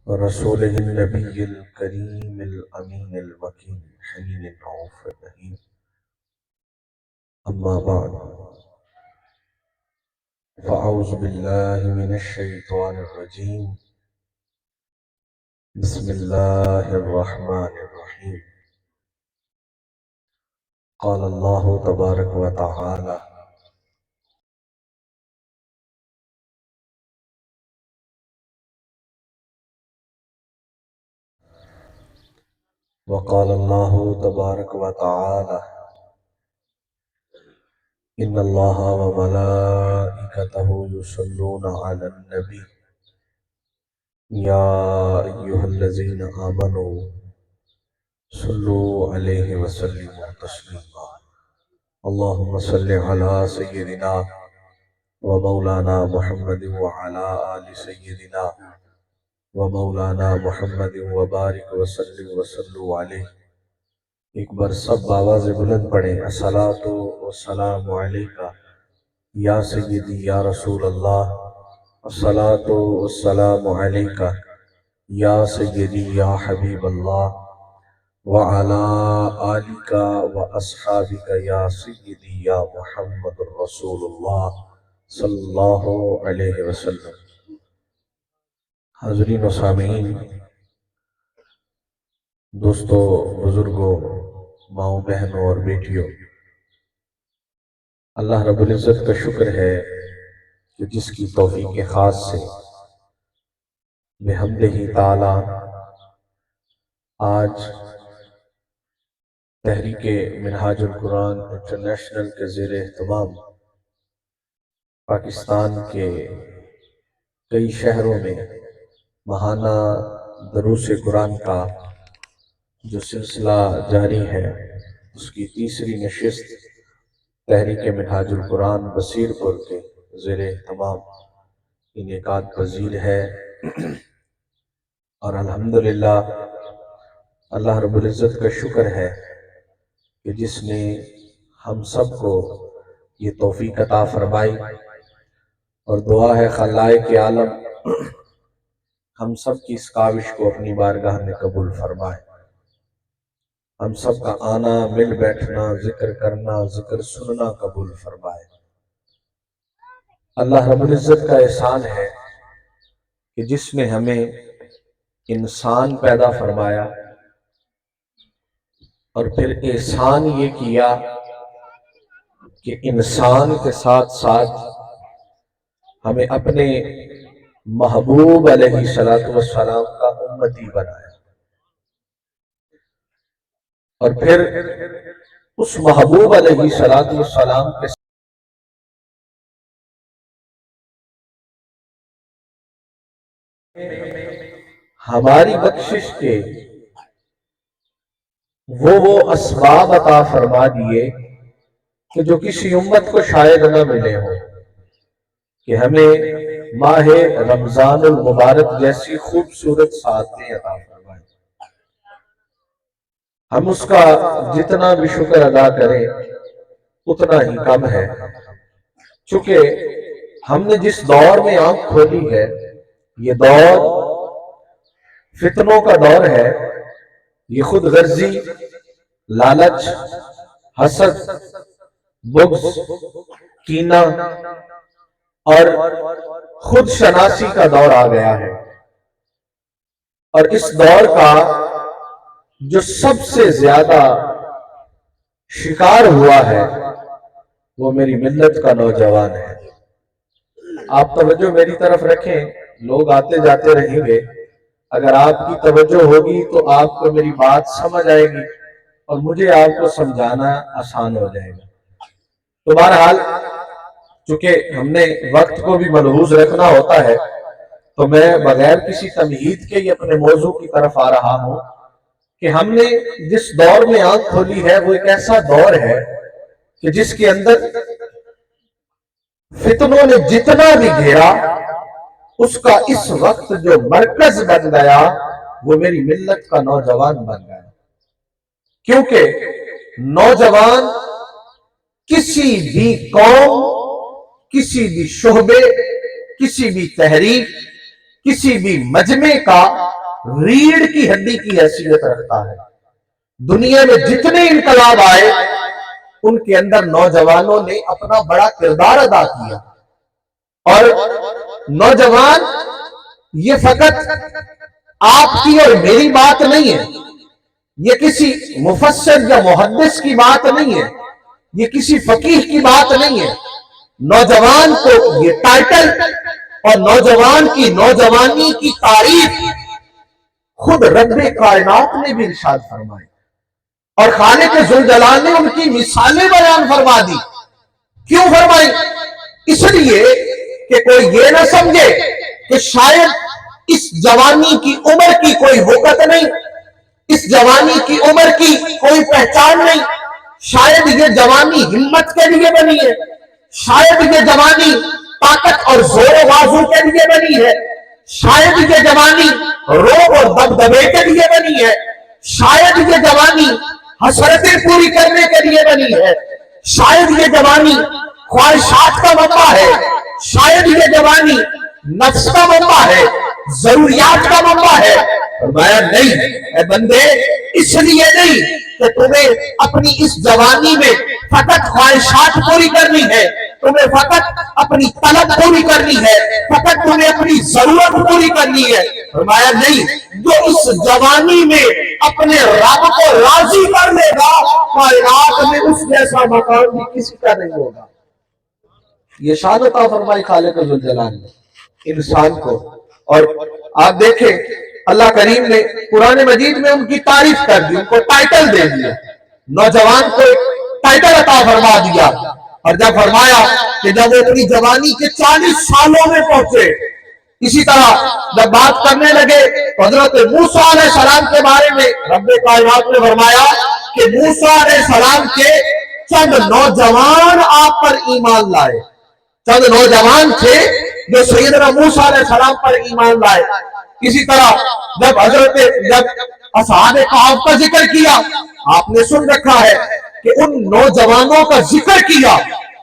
ورسوله النبي الكريم الأمين المكين حنين الرؤوف الرحيم. أما بعد فأعوذ بالله من الشيطان الرجيم. بسم الله الرحمن الرحيم. قال الله تبارك وتعالى وقال الله تبارك وتعالى إن الله وملائكته يصلون على النبي يا أيها الذين آمنوا صلوا عليه وسلموا تسليما. اللهم صل على سيدنا ومولانا محمد وعلى آل سيدنا ومولانا محمد وبارک وسلم وصلوا علیہ. ایک بار سب آواز بلند پڑھیں. الصلاۃ والسلام علیکہ یا سیدی یا رسول اللہ. الصلاۃ والسلام علیکہ یا سیدی یا حبیب اللہ وعلی آلک واصحابک یا سیدی یا محمد رسول اللہ صلی اللہ علیہ وسلم. حاضرین و سامعین، دوستو، بزرگوں، ماؤں، بہنوں اور بیٹیوں، اللہ رب العزت کا شکر ہے کہ جس کی توفیق خاص سے بحمدہ تعالی آج تحریک منہاج القرآن انٹرنیشنل کے زیر اہتمام پاکستان کے کئی شہروں میں ماہانہ دروس قرآن کا جو سلسلہ جاری ہے، اس کی تیسری نشست تحریک منہاج القرآن بصیر پور کے زیر اہتمام انعقاد پذیر ہے. اور الحمدللہ اللہ رب العزت کا شکر ہے کہ جس نے ہم سب کو یہ توفیق عطا فرمائی، اور دعا ہے خالق عالم ہم سب کی اس کاوش کو اپنی بارگاہ میں قبول فرمائے. ہم سب کا آنا، مل بیٹھنا، ذکر کرنا، ذکر سننا قبول فرمائے. اللہ رب العزت کا احسان ہے کہ جس نے ہمیں انسان پیدا فرمایا اور پھر احسان یہ کیا کہ انسان کے ساتھ ساتھ ہمیں اپنے محبوب علیہ السلام کا امتی بنایا، اور پھر اس محبوب علیہ السلام کے ہماری بخشش کے وہ اسباب عطا فرما دیے کہ جو کسی امت کو شاید نہ ملے ہو، کہ ہمیں ماہ رمضان المبارک جیسی خوبصورت ساعتیں عطا فرمائیں. ہم اس کا جتنا بھی شکر ادا کریں اتنا ہی کم ہے، چونکہ ہم نے جس دور میں آنکھ کھولی ہے یہ دور فتنوں کا دور ہے. یہ خود غرضی، لالچ، حسد، بغض، کینہ اور خود شناسی کا دور آ گیا ہے. اور اس دور کا جو سب سے زیادہ شکار ہوا ہے وہ میری ملت کا نوجوان ہے. آپ توجہ میری طرف رکھیں، لوگ آتے جاتے رہیں گے. اگر آپ کی توجہ ہوگی تو آپ کو میری بات سمجھ آئے گی اور مجھے آپ کو سمجھانا آسان ہو جائے گا. تو بہرحال چونکہ ہم نے وقت کو بھی ملحوظ رکھنا ہوتا ہے تو میں بغیر کسی تمہید کے ہی اپنے موضوع کی طرف آ رہا ہوں کہ ہم نے جس دور میں آنکھ کھولی ہے وہ ایک ایسا دور ہے کہ جس کے اندر فتنوں نے جتنا بھی گھیرا اس کا اس وقت جو مرکز بن گیا وہ میری ملت کا نوجوان بن گیا. کیونکہ نوجوان کسی بھی قوم، کسی بھی شعبے، کسی بھی تحریک، کسی بھی مجمع کا रीढ़ की हड्डी की हैसियत रखता है। दुनिया में जितने इनकलाब आए उनके अंदर नौजवानों ने अपना बड़ा किरदार अदा किया। और नौजवान ये फकत आपकी और मेरी बात नहीं है, ये किसी मुफस्सिर या मुहद्दिस की बात नहीं है, ये किसी फकीह की बात नहीं है। नौजवान को ये टाइटल और नौजवान की नौजवानी की तारीफ खुद रब्बे कायनात ने भी इरशाद फरमाई और खालिक ज़ुल जलाल ने उनकी मिसालें बयान फरमा दी। क्यों फरमाई? इसलिए कि कोई ये ना समझे कि शायद इस जवानी की उम्र की कोई वक़्त नहीं, इस जवानी की उम्र की कोई पहचान नहीं, शायद ये जवानी हिम्मत के लिए बनी है, शायद ये जवानी ताकत और जोर बाजू के लिए बनी है, शायद ये जवानी रोब और दबदबे के लिए बनी है, शायद ये जवानी हसरतें पूरी करने के लिए बनी है, शायद ये जवानी ख्वाहिशात का मौका है, शायद ये जवानी नफ्स का मौका है, जरूरियात का मौका है। फरमाया नहीं ए बंदे, इसलिए नहीं कि तुम्हें अपनी इस जवानी में फकत ख्वाहिशात पूरी करनी है, तुम्हें फकत अपनी तलब पूरी करनी है, फकत तुम्हें अपनी जरूरत पूरी करनी है। फरमाया नहीं, जो इस जवानी में अपने रब को राजी कर लेगा कायनात में उस जैसा मकान भी किसी का नहीं होगा। ये शान अता फरमाई खालिक ज़ुल जलाल ने इंसान को। और आप देखें अल्लाह करीम ने कुरान मजीद में उनकी तारीफ कर दी, उनको टाइटल दे दिया, नौजवान को टाइटल अता फरमा दिया। और जब फरमाया कि जब वो अपनी जवानी के 40 सालों में पहुंचे, इसी तरह जब बात करने लगे हजरत मूसा अलैहिस्सलाम के बारे में, रब्बे कायनात ने फरमाया कि मूसा अलैहिस्सलाम के चंद नौजवान आप पर ईमान लाए, चंद नौजवान थे जो सैयदना मूसा अलैहिस्सलाम पर ईमान लाए। इसी तरह जब असहाबे कहफ का जिक्र किया, आपने सुन रखा है कि उन नौजवानों का जिक्र किया,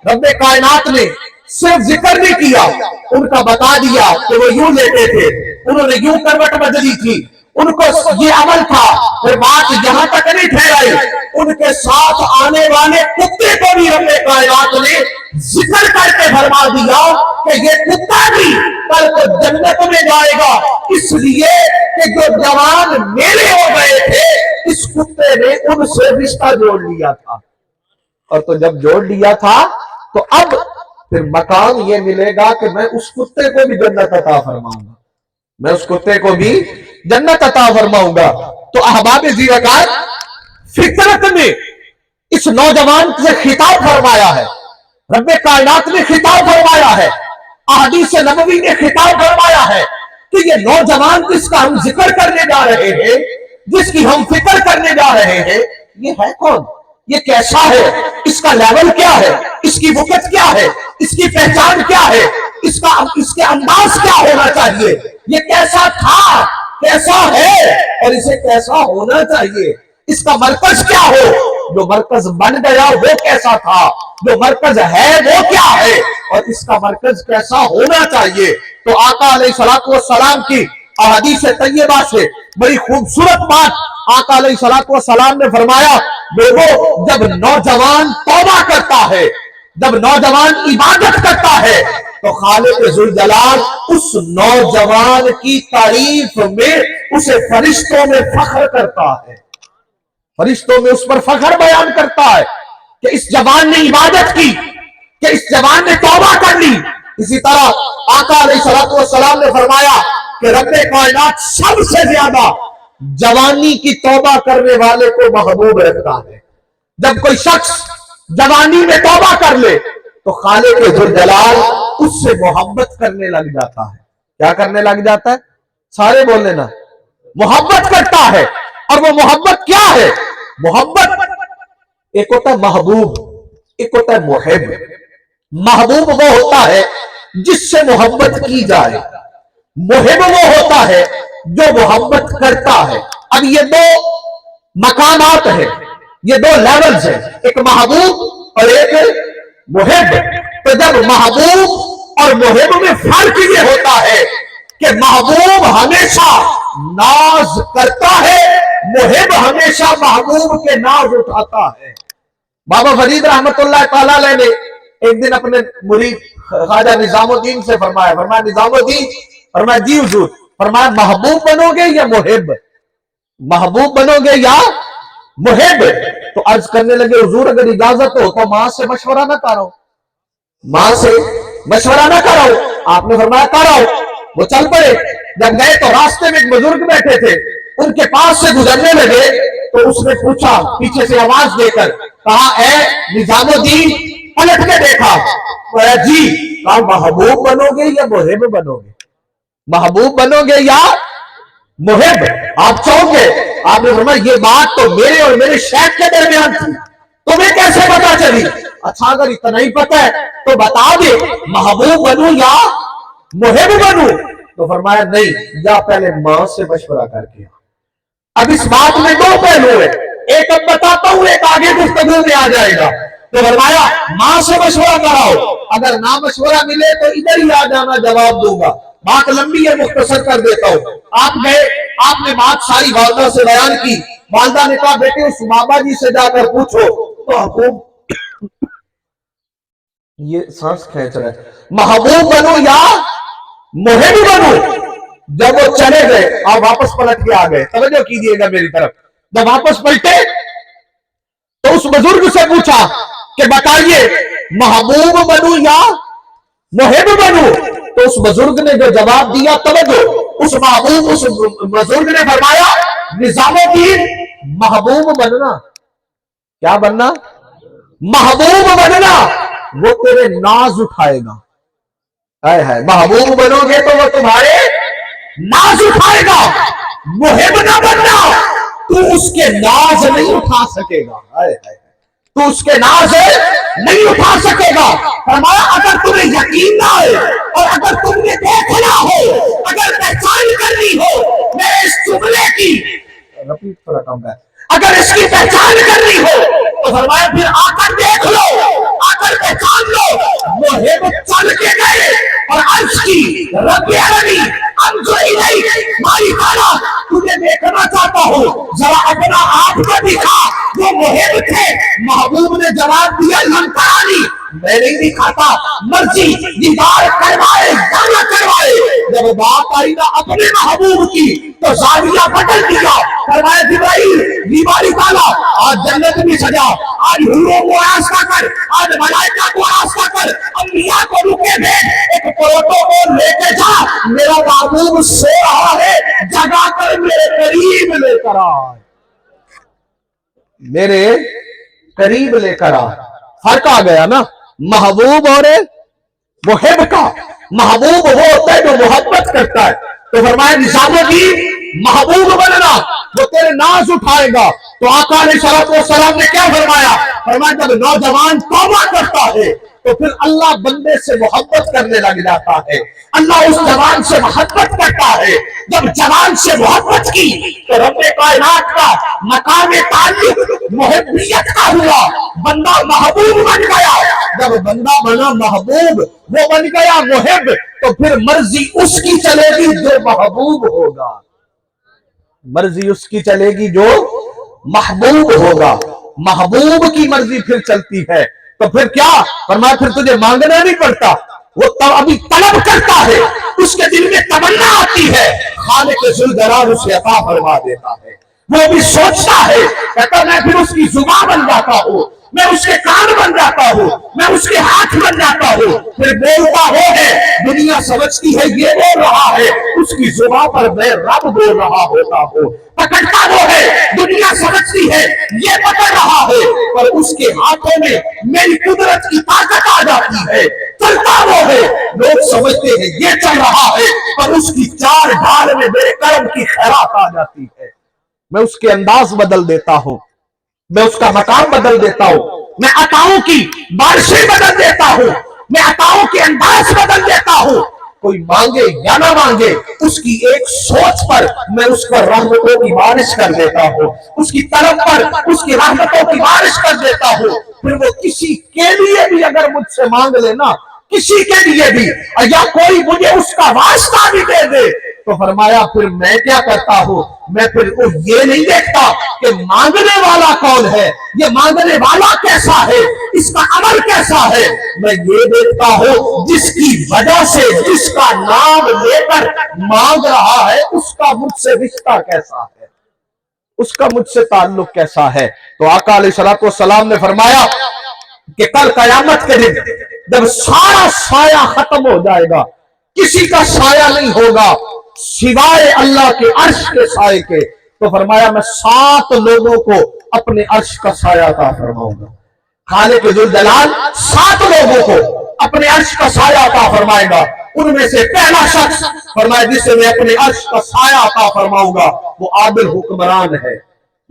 रब्बे कायनात ने सिर्फ जिक्र नहीं किया, उनका बता दिया कि वो यूं लेते थे, उन्होंने यूं करवट बदली थी, उनको ये अमल था। फिर बात यहां तक नहीं ठहराई, उनके साथ आने वाले कुत्ते को भी रब्बे कायनात ने जिक्र करके फरमा दिया कि ये कुत्ता भी कल को जन्नत में जाएगा, इसलिए कि जो जवान मेरे हो गए थे इस कुत्ते ने उनसे रिश्ता जोड़ लिया था। और तो जब जोड़ लिया था तो अब फिर मकाम ये मिलेगा कि मैं उस कुत्ते को भी जन्नत अता फरमाऊंगा, मैं उस कुत्ते को भी जन्नत अता फरमाऊंगा। तो अहबाब ज़ीरकार फितरत में इस नौजवान से खिताब फरमाया है, रब्बे कायनात ने खिताब फरमाया है, अहदीस नबवी ने खिताब फरमाया है कि ये नौजवान जिसका हम जिक्र करने जा रहे हैं, जिसकी हम फिक्र करने जा रहे हैं, ये है कौन, ये कैसा है, इसका लेवल क्या है, इसकी वक़्त क्या है, इसकी पहचान क्या है, इसके अंदाज क्या होना चाहिए, ये कैसा था, कैसा है और इसे कैसा होना चाहिए, इसका मरकज क्या हो, जो मरकज बन गया वो कैसा था, जो मरकज है वो क्या है और इसका मरकज कैसा होना चाहिए। तो आका अलैहिस्सलातु वस्सलाम की अहदीस तैयबा से बड़ी खूबसूरत बात आका अलैहिस्सलातु वस्सलाम ने फरमाया, लोगों जब नौजवान तौबा करता है, जब नौजवान इबादत करता है तो खालिक ज़ुल जलाल उस नौजवान की तारीफ में उसे फरिश्तों में फख्र करता है, फरिश्तों में उस पर फख्र बयान करता है कि इस जवान ने इबादत की, कि इस जवान ने तौबा कर ली। इसी तरह आका अलैहिस्सलातु वस्सलाम ने फरमाया कि रब्बे कायनात सबसे ज्यादा जवानी की तौबा करने वाले को महबूब रखता है। जब कोई शख्स जवानी में तौबा कर ले तो खालिक ज़ुल जलाल उससे मोहब्बत करने लग जाता है। क्या करने लग जाता है? सारे बोल लेना, मोहब्बत करता है। और वो मोहब्बत क्या है? मोहब्बत एक होता है महबूब, एक होता है मुहिब। महबूब वो होता है जिससे मोहब्बत की जाए, मुहिब वो होता है जो मोहब्बत करता है। अब ये दो मकामात है, ये दो लेवल्स है, एक महबूब और एक मुहिब। तो जब महबूब और मुहिब में फर्क ये होता है कि महबूब हमेशा नाज करता है, मुहिब हमेशा महबूब के नाज उठाता है। बाबा फरीद रहमतुल्लाह ताला अलैह ने एक दिन अपने मुरीद ख्वाजा निजामुद्दीन से फरमाया निजामुद्दीन, फरमाया जी हुजूर, फरमाया महबूब बनोगे या मुहिब, महबूब बनोगे या मुहिब? तो अर्ज करने लगे हुजूर अगर इजाजत हो तो मां से मशवरा ना करो, मां से मशवरा ना करो। आपने फरमाया करो। वो चल पड़े। जब गए तो रास्ते में एक बुजुर्ग बैठे थे, उनके पास से गुजरने लगे तो उसने पूछा पीछे से आवाज देकर, कहा ए निजामुद्दीन, पलट के देखा, जी कहा महबूब बनोगे या मुहिब बनोगे, महबूब बनोगे या मुहिब? आप चाहोगे? आपने फरमाया ये बात तो मेरे और मेरे शेख के दरमियान थी, तुम्हें कैसे पता चली? अच्छा अगर इतना ही पता है तो बता दे, महबूब बनूं या मुहिब बनूं? तो फरमाया नहीं, जा पहले मां से मशवरा करके। अब इस बात में दो पहलू है, एक अब बताता हूं, एक आगे गुफ्तगू में आ जाएगा। तो फरमाया मां से मशवरा कराओ, अगर ना मशवरा मिले तो इधर ही आ जाना, जवाब दूंगा। बात लंबी है, मुख्तसर कर देता हूं। आप गए, आपने बात सारी वालदा से बयान की। वालदा ने कहा बेटे उस बाबा जी से जाकर पूछो। तो हुकूम ये सांस खींच रहा है, महबूब बनो या मुहिब बनो? जब वो चले गए और वापस पलट के आ गए, तवज्जो कीजिएगा मेरी तरफ, जब वापस पलटे तो उस बुजुर्ग से पूछा कि बताइए महबूब बनूं या मुहिब बनूं? तो उस बुजुर्ग ने जो जवाब दिया, तवज्जो, उस बुजुर्ग ने फरमाया निजामुद्दीन महबूब बनना, क्या बनना? महबूब बनना, वो तेरे नाज उठाएगा। है महबूब बनोगे तो वो तुम्हारे नाज उठाएगा, मुहिब ना बनना, तू उसके नाज नहीं उठा सकेगा। तू उसके नाज नहीं उठा सकेगा। फरमाया अगर तुम्हें यकीन ना है और अगर तुमने देखना हो, अगर पहचान करनी हो मेरे इस जुमले की, रफीक थोड़ा कम है, अगर इसकी पहचान करनी हो तो फरमाया फिर आकर देख लो, आकर पहचान लो। मुहिब चल के गए और अर्ज की रब्बे अलमी अंजुरी नहीं, मारी ताला तुझे देखना चाहता हूँ, जरा अपना आप को दिखा। वो मुहिब थे, महबूब ने जवाब दिया लंकानी, मैं नहीं दिखाता, मर्जी दीदार करवाए या करवाए। जब बात आई ना अपने महबूब की तो जाविया बदल दिया। फरमाया जिब्राइल दीवारी ताला, आज जन्नत भी सजा, आज हुरों को रास्ता कर, आज मलाइका को रास्ता कर, अंबिया को रुके भेज, एक प्रोटोकॉल लेके जा, मेरा महबूब सो रहा है, जगा कर मेरे करीब लेकर आ, मेरे करीब लेकर आ। फर्क आ गया ना महबूब और मुहिब का। महबूब वो होता है जो मोहब्बत करता है। तो फरमाया निजामुद्दीन महबूब बनना, वो तेरे नाज उठाएगा। तो आका अलैहिस्सलाम ने क्या फरमाया? फरमाया जब नौजवान तौबा करता है तो फिर अल्लाह बंदे से मोहब्बत करने लग जाता है, अल्लाह उस जवान से मोहब्बत करता है। जब जवान से मोहब्बत की तो रब्बे कायनात का मकाम ताल्लुक मुहिब्बियत का हुआ, बंदा महबूब बन गया। जब बंदा बना महबूब, वो बन गया मुहिब, तो फिर मर्जी उसकी चलेगी जो महबूब होगा, मर्जी उसकी चलेगी जो महबूब होगा। महबूब की मर्जी फिर चलती है तो फिर क्या फरमाया? फिर तुझे मांगना नहीं पड़ता, वो अभी तलब करता है, उसके दिल में तमन्ना आती है, खालिक जुल जलाल उसे अता फरमा देता है। वो भी सोचता है, कहता मैं फिर उसकी जुबान बन जाता हूँ, मैं उसके कान बन जाता हूँ, मैं उसके हाथ बन जाता हूँ। फिर बोलता वो है, दुनिया समझती है ये बोल रहा है, उसकी जुबान पर मैं रब बोल रहा होता हूँ। पकड़ता वो है, दुनिया समझती है ये पकड़ रहा है, पर उसके हाथों में मेरी कुदरत की ताकत आ जाती है। चलता वो है, लोग समझते हैं ये चल रहा है, पर उसकी चार ढाल में मेरे कर्म की खैरात आ जाती है। मैं उसके अंदाज बदल देता हूं, मैं उसका मकाम बदल देता हूं, मैं अताओं की बारिशें बदल देता हूं, मैं अताओं के अंदाज बदल देता हूं। कोई मांगे या ना मांगे, उसकी एक सोच पर मैं उस पर रहमतों की बारिश कर देता हूं, उसकी तरफ पर उसकी रहमतों की बारिश कर देता हूं। फिर वो किसी के लिए भी अगर मुझसे मांग लेना کسی کے لیے بھی، یا کوئی مجھے اس کا واسطہ بھی دے دے، تو فرمایا پھر میں کیا کرتا ہوں، میں پھر یہ نہیں دیکھتا کہ مانگنے والا کون ہے، یہ مانگنے والا کیسا ہے، اس کا عمل کیسا ہے، میں یہ دیکھتا ہوں جس کی وجہ سے، جس کا نام لے کر مانگ رہا ہے، اس کا مجھ سے رشتہ کیسا ہے، اس کا مجھ سے تعلق کیسا ہے۔ تو آقا علیہ السلام نے فرمایا کہ کل قیامت کے دن جب سارا سایہ ختم ہو جائے گا، کسی کا سایہ نہیں ہوگا سوائے اللہ کے عرش کے سائے کے، تو فرمایا میں 7 لوگوں کو اپنے عرش کا سایہ عطا فرماؤں گا۔ خالق ذوالجلال 7 لوگوں کو اپنے عرش کا سایہ عطا فرمائے گا، ان میں سے پہلا شخص فرمایا جسے میں اپنے عرش کا سایہ عطا فرماؤں گا وہ عادل حکمران ہے،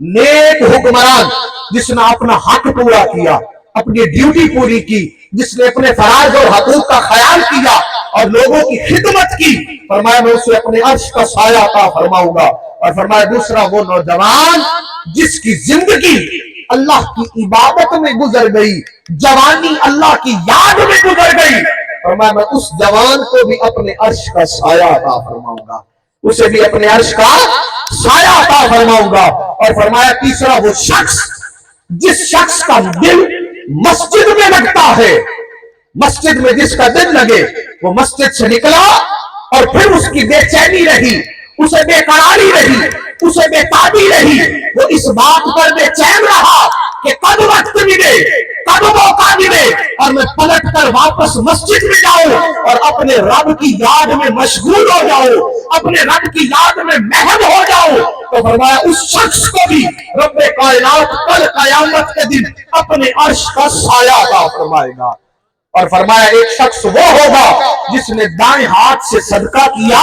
نیک حکمران، جس نے اپنا حق پورا کیا، اپنی ڈیوٹی پوری کی، جس نے اپنے فرائض اور حقوق کا خیال کیا اور لوگوں کی خدمت کی، فرمایا میں اسے اپنے عرش کا سایہ عطا فرماؤں گا۔ اور فرمایا دوسرا وہ نوجوان جس کی زندگی اللہ کی عبادت میں گزر گئی، جوانی اللہ کی یاد میں گزر گئی، فرمایا میں اس جوان کو بھی اپنے عرش کا سایہ عطا فرماؤں گا، اسے بھی اپنے عرش کا سایہ عطا فرماؤں گا۔ اور فرمایا تیسرا وہ شخص جس شخص کا دل مسجد میں لگتا ہے، مسجد میں جس کا دل لگے، وہ مسجد سے نکلا اور پھر اس کی بے چینی رہی، اسے بے قراری رہی، اسے بے تابی رہی، وہ اس بات پر بے چین رہا کہ کب وقت ملے، کب موقع ملے اور میں پلٹ کر واپس مسجد میں جاؤں اور اپنے رب کی یاد میں مشغول ہو جاؤں، اپنے رب کی یاد میں محو ہو جاؤں۔ تو فرمایا اس شخص کو بھی رب کائنات کل قیامت کے دن اپنے عرش کا سایہ عطا فرمائے گا۔ اور فرمایا ایک شخص وہ ہوگا جس نے دائیں ہاتھ سے صدقہ کیا،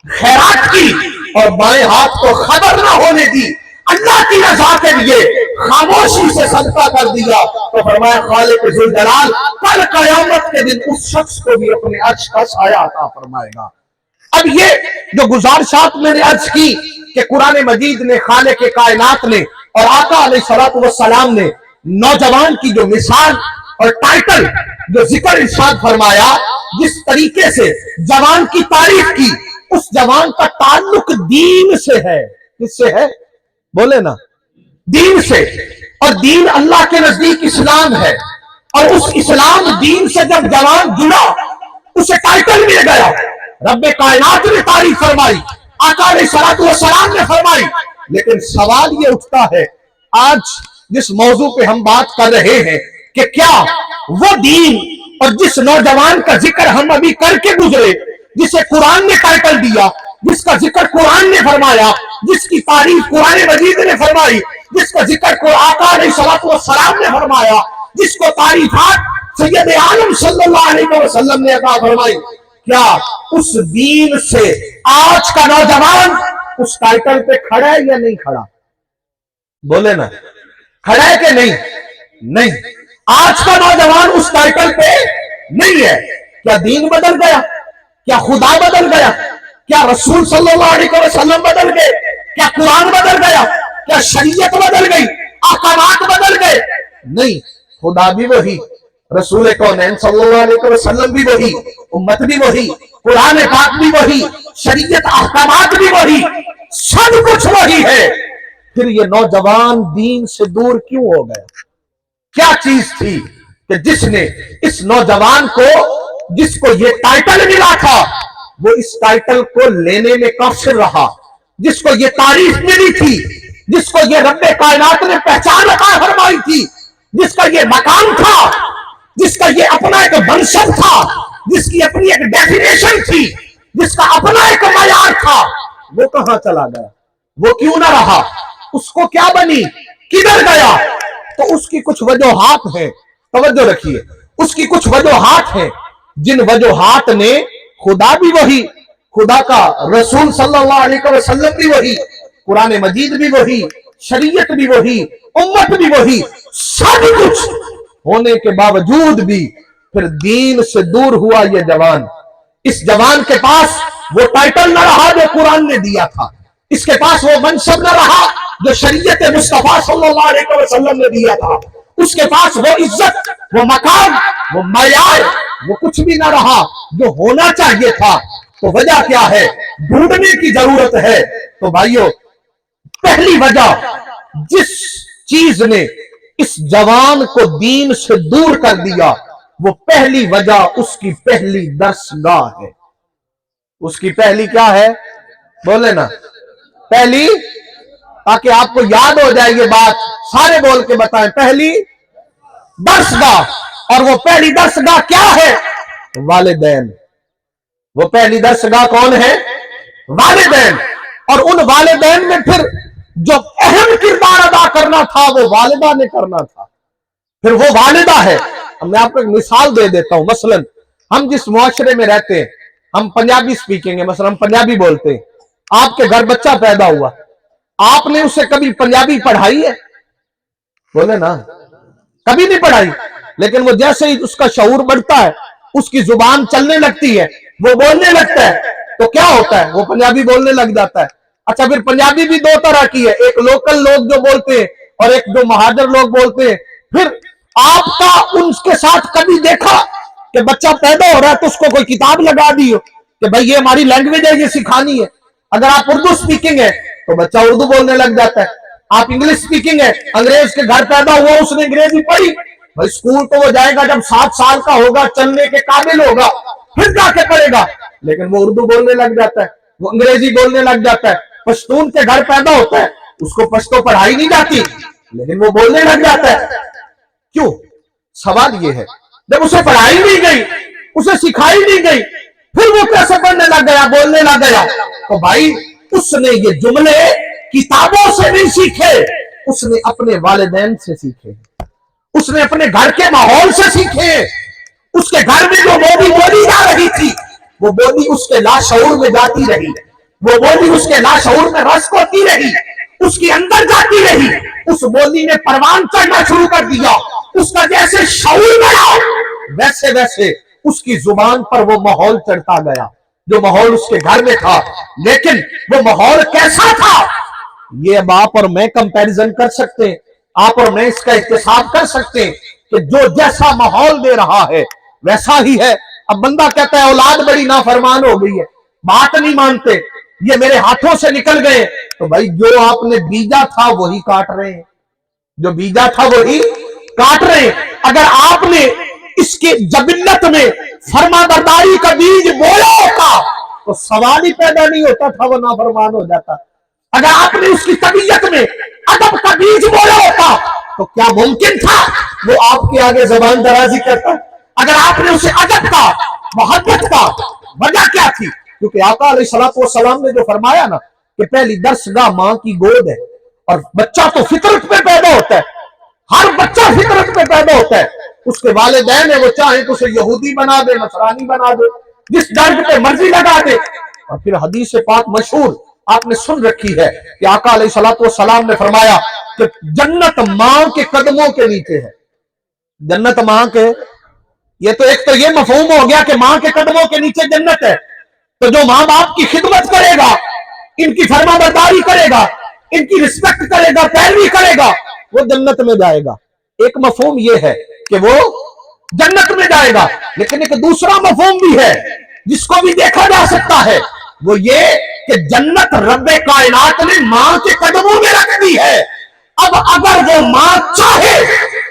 خیرات کی، اور بائیں ہاتھ کو خبر نہ ہونے دی، اللہ کی رضا کے لیے خاموشی سے صدقہ کر دیا، تو فرمایا خالق ذوالجلال کل قیامت کے دن اس شخص کو بھی اپنے عرش کا سایہ عطا فرمائے گا۔ اب یہ جو گزارشات میں نے عرض کی کہ قرآن مجید نے، خالق کائنات نے اور آقا علیہ السلام نے نوجوان کی جو مثال اور ٹائٹل جو ذکر ارشاد فرمایا، جس طریقے سے جوان کی تعریف کی، اس جوان کا تعلق دین سے ہے۔ کس سے ہے؟ بولے نا، دین سے۔ اور دین اللہ کے نزدیک اسلام ہے، اور اس اسلام دین سے جب جوان جڑا اسے ٹائٹل مل گیا، رب کائنات نے تعریف فرمائی، آقا علیہ السلام نے فرمائی۔ لیکن سوال یہ اٹھتا ہے آج جس موضوع پہ ہم بات کر رہے ہیں کہ کیا وہ دین اور جس نوجوان کا ذکر ہم ابھی کر کے گزرے، جسے قرآن نے ٹائٹل دیا، جس کا ذکر قرآن نے فرمایا، جس کی تعریف قرآن مجید نے فرمائی، جس کا ذکر آقا علیہ السلام نے فرمایا، جس کو تعریفات سید عالم صلی اللہ علیہ وسلم نے عطا فرمائی، کیا اس دین سے آج کا نوجوان اس ٹائٹل پہ کھڑا ہے یا نہیں کھڑا؟ بولے نا، کھڑا ہے کہ نہیں؟ نہیں، آج کا نوجوان اس ٹائٹل پہ نہیں ہے۔ کیا دین بدل گیا؟ کیا خدا بدل گیا؟ کیا رسول صلی اللہ علیہ وسلم بدل گئے؟ کیا قرآن بدل گیا؟ کیا شریعت بدل گئی؟ احکامات بدل گئے؟ نہیں، خدا بھی وہی، رسول کونین صلی اللہ علیہ وسلم بھی وہی، امت بھی وہی، قرآن پاک بھی وہی، شریعت احکامات بھی وہی، سب کچھ وہی ہے۔ پھر یہ نوجوان دین سے دور کیوں ہو گیا؟ کیا چیز تھی کہ جس نے اس نوجوان کو، جس کو یہ ٹائٹل ملا تھا، وہ اس ٹائٹل کو لینے میں قاصر رہا، جس کو یہ تعریف ملی تھی، جس کو یہ رب کائنات نے پہچان عطا فرمائی تھی، جس کا یہ مقام تھا، جس کا یہ اپنا ایک منصب تھا، جس کی اپنی ایک ڈیفینیشن تھی، جس کا اپنا ایک معیار تھا، وہ کہاں چلا گیا؟ وہ کیوں نہ رہا؟ اس کو کیا بنی؟ کدھر گیا؟ تو اس کی کچھ وجوہات ہیں، توجہ رکھیے، اس کی کچھ وجوہات ہیں جن وجوہات نے خدا بھی وہی، خدا کا رسول صلی اللہ علیہ وسلم بھی وہی، قرآن مجید بھی وہی، شریعت بھی وہی، امت بھی وہی، سب کچھ ہونے کے باوجود بھی پھر دین سے دور ہوا یہ جوان۔ اس جوان کے پاس وہ ٹائٹل نہ رہا جو قرآن نے دیا تھا، اس کے پاس وہ منصب نہ رہا جو شریعت مصطفیٰ صلی اللہ علیہ وسلم نے دیا تھا، उसके पास वो इज्जत, वो मकाम, वो मयार, वो कुछ भी ना रहा जो होना चाहिए था। तो वजह क्या है? ढूंढने की जरूरत है। तो भाइयों, पहली वजह जिस चीज ने इस जवान को दीन से दूर कर दिया, वो पहली वजह उसकी पहली दरसगाह है। उसकी पहली क्या है? बोले ना, पहली, ताकि आपको याद हो जाए ये बात, सारे बोल के बताएं, पहली दरसगाह। और वो पहली दरसगाह क्या है? वालिदैन। वो पहली दरसगाह कौन है? वालिदैन। और उन वालिदैन में फिर जो अहम किरदार अदा करना था वो वालिदा ने करना था। फिर वो वालिदा है। अब मैं आपको एक मिसाल दे देता हूं। मसलन हम जिस मुआशरे में रहते हैं, हम पंजाबी स्पीकिंग है, मसलन हम पंजाबी बोलते हैं। आपके घर बच्चा पैदा हुआ, आपने उसे कभी पंजाबी पढ़ाई है? बोले ना, कभी नहीं पढ़ाई। लेकिन वो जैसे ही उसका शऊर बढ़ता है, उसकी जुबान चलने लगती है, वो बोलने लगता है, तो क्या होता है? वो पंजाबी बोलने लग जाता है। अच्छा, फिर पंजाबी भी दो तरह की है, एक लोकल लोग जो बोलते हैं और एक जो महाजर लोग बोलते हैं। फिर आपका उनके साथ कभी देखा कि बच्चा पैदा हो रहा है तो उसको कोई किताब लगा दी हो कि भाई ये हमारी लैंग्वेज है, ये सिखानी है? अगर आप उर्दू स्पीकिंग है तो बच्चा उर्दू बोलने लग जाता है। आप इंग्लिश स्पीकिंग है, अंग्रेज के घर पैदा हुआ, उसने अंग्रेजी पढ़ी, भाई स्कूल तो वो जाएगा जब 7 साल का होगा, चलने के काबिल होगा, फिर जाके पढ़ेगा। लेकिन वो उर्दू बोलने लग जाता है, वो अंग्रेजी बोलने लग जाता है। पश्तून के घर पैदा होता है, उसको पश्तो पढ़ाई नहीं जाती, लेकिन वो बोलने लग जाता है। क्यों? सवाल ये है, जब उसे पढ़ाई नहीं गई, उसे सिखाई नहीं गई, फिर वो कैसे पढ़ने लग गया, बोलने लग गया? तो भाई उसने ये जुमले किताबों से नहीं सीखे, उसने अपने वालिदैन से सीखे, उसने अपने घर के माहौल से सीखे। उसके घर में जो बोली बोली जा रही थी, वो बोली उसके लाशऊर में जाती रही, वो बोली उसके लाशऊर में रस होती रही, उसके अंदर जाती रही। उस बोली ने परवान चढ़ना शुरू कर दिया। उसका जैसे शऊर बढ़ा, वैसे वैसे उसकी जुबान पर वो माहौल चढ़ता गया जो माहौल उसके घर में था। लेकिन वो माहौल कैसा था, ये अब आप और मैं कंपैरिजन कर सकते हैं, आप और मैं इसका इत्तेसाब कर सकते हैं कि जो जैसा माहौल दे रहा है वैसा ही है। अब बंदा कहता है औलाद बड़ी नाफरमान हो गई है, बात नहीं मानते, ये मेरे हाथों से निकल गए, तो भाई जो आपने बीजा था वही काट रहे हैं, जो बीजा था वही काट रहे हैं। अगर आपने इसके जबिल्लत में फरमाबरदारी का बीज बोया होता तो सवाल ही पैदा नहीं होता था, वो नाफरमान हो जाता। अगर आपने उसकी तबीयत में अदब का बीज बोया होता तो क्या मुमकिन था वो आपके आगे जबान दराजी करता? अगर आपने उसे अदब का, मोहब्बत का, वजह क्या थी? क्योंकि आका अलैहिस्सलातु वस्सलाम ने जो फरमाया ना कि पहली दरसगाह मां की गोद है, और बच्चा तो फितरत पे पैदा होता है, हर बच्चा फितरत पे पैदा होता है। उसके वालिदैन है, वो चाहे तो उसे यहूदी बना दे, नसरानी बना दे, जिस दर्द पे मर्जी लगा दे। और फिर हदीस पाक मशहूर आपने सुन रखी है कि आका अलैहिस्सलातु वस्सलाम ने फरमाया कि जन्नत मां के कदमों के नीचे है। जन्नत मां के, ये तो एक तो ये मफहूम हो गया कि मां के कदमों के नीचे जन्नत है, तो जो मां बाप की खिदमत करेगा, इनकी फरमाबरदारी करेगा, इनकी रिस्पेक्ट करेगा, पैरवी करेगा, वो जन्नत में जाएगा। एक मफहूम ये है कि वो जन्नत में जाएगा। लेकिन एक दूसरा मफहूम भी है जिसको भी देखा जा सकता है, वो ये कि जन्नत रब्बे कायनात ने मां के कदमों में रख दी है। अब अगर वो मां चाहे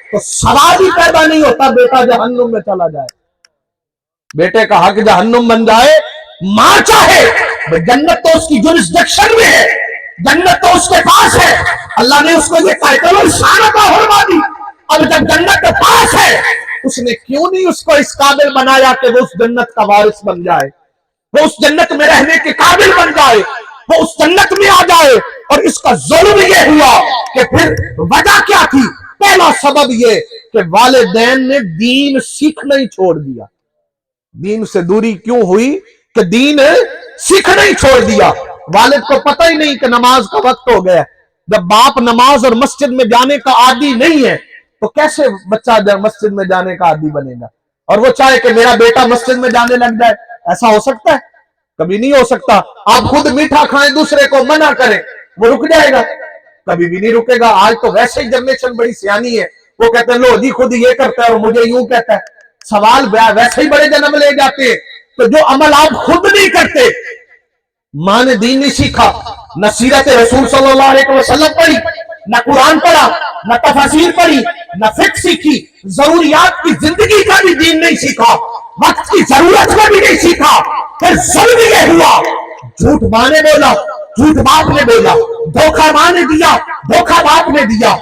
तो सवाल ही पैदा नहीं होता बेटा जहन्नुम में चला जाए, बेटे का हक जहन्नुम बन जाए। मां चाहे, जन्नत तो उसकी जुरिस्डिक्शन में है, जन्नत तो उसके पास है, अल्लाह ने उसको ये टाइटल और शान अता फरमा दी। अब जब जन्नत के पास है, उसने क्यों नहीं उसको इस काबिल बनाया कि वो उस जन्नत का वारिस बन जाए, वो उस जन्नत में रहने के काबिल बन जाए, वो उस जन्नत में आ जाए। और इसका जुल्म ये हुआ कि फिर वजह क्या थी? पहला सबब ये कि वालिदैन ने दीन सीखना ही छोड़ दिया। दीन से दूरी क्यों हुई? कि दीन सीखना ही छोड़ दिया। वालिद को पता ही नहीं कि नमाज का वक्त हो गया। जब बाप नमाज और मस्जिद में जाने का आदी नहीं है तो कैसे बच्चा मस्जिद में जाने का आदी बनेगा? और वो चाहे कि मेरा बेटा मस्जिद में जाने लग जाए, ऐसा हो सकता है? कभी नहीं हो सकता। आप खुद मीठा खाएं, दूसरे को मना करें, वो रुक जाएगा? कभी भी नहीं रुकेगा। आज तो वैसे ही जनरेशन बड़ी सियानी है, वो कहते हैं लो जी खुद ये करता है और मुझे यूं कहता है। सवाल वैसे ही बड़े जन्म ले जाते हैं। तो जो अमल आप खुद नहीं करते, माँ ने दीन नहीं सीखा, न सीरत रसूल सल्लल्लाहु अलैहि वसल्लम पढ़ी, न कुरान पढ़ा, न तफसीर पढ़ी, न फिक्र सीखी, जरूरियात की जिंदगी का भी दीन नहीं सीखा, वक्त की जरूरत का भी नहीं सीखा, फिर जुल्म ये हुआ। झूठ माँ ने बोला, झूठ बाप ने बोला, धोखा माँ ने दिया, धोखा बाप ने दिया,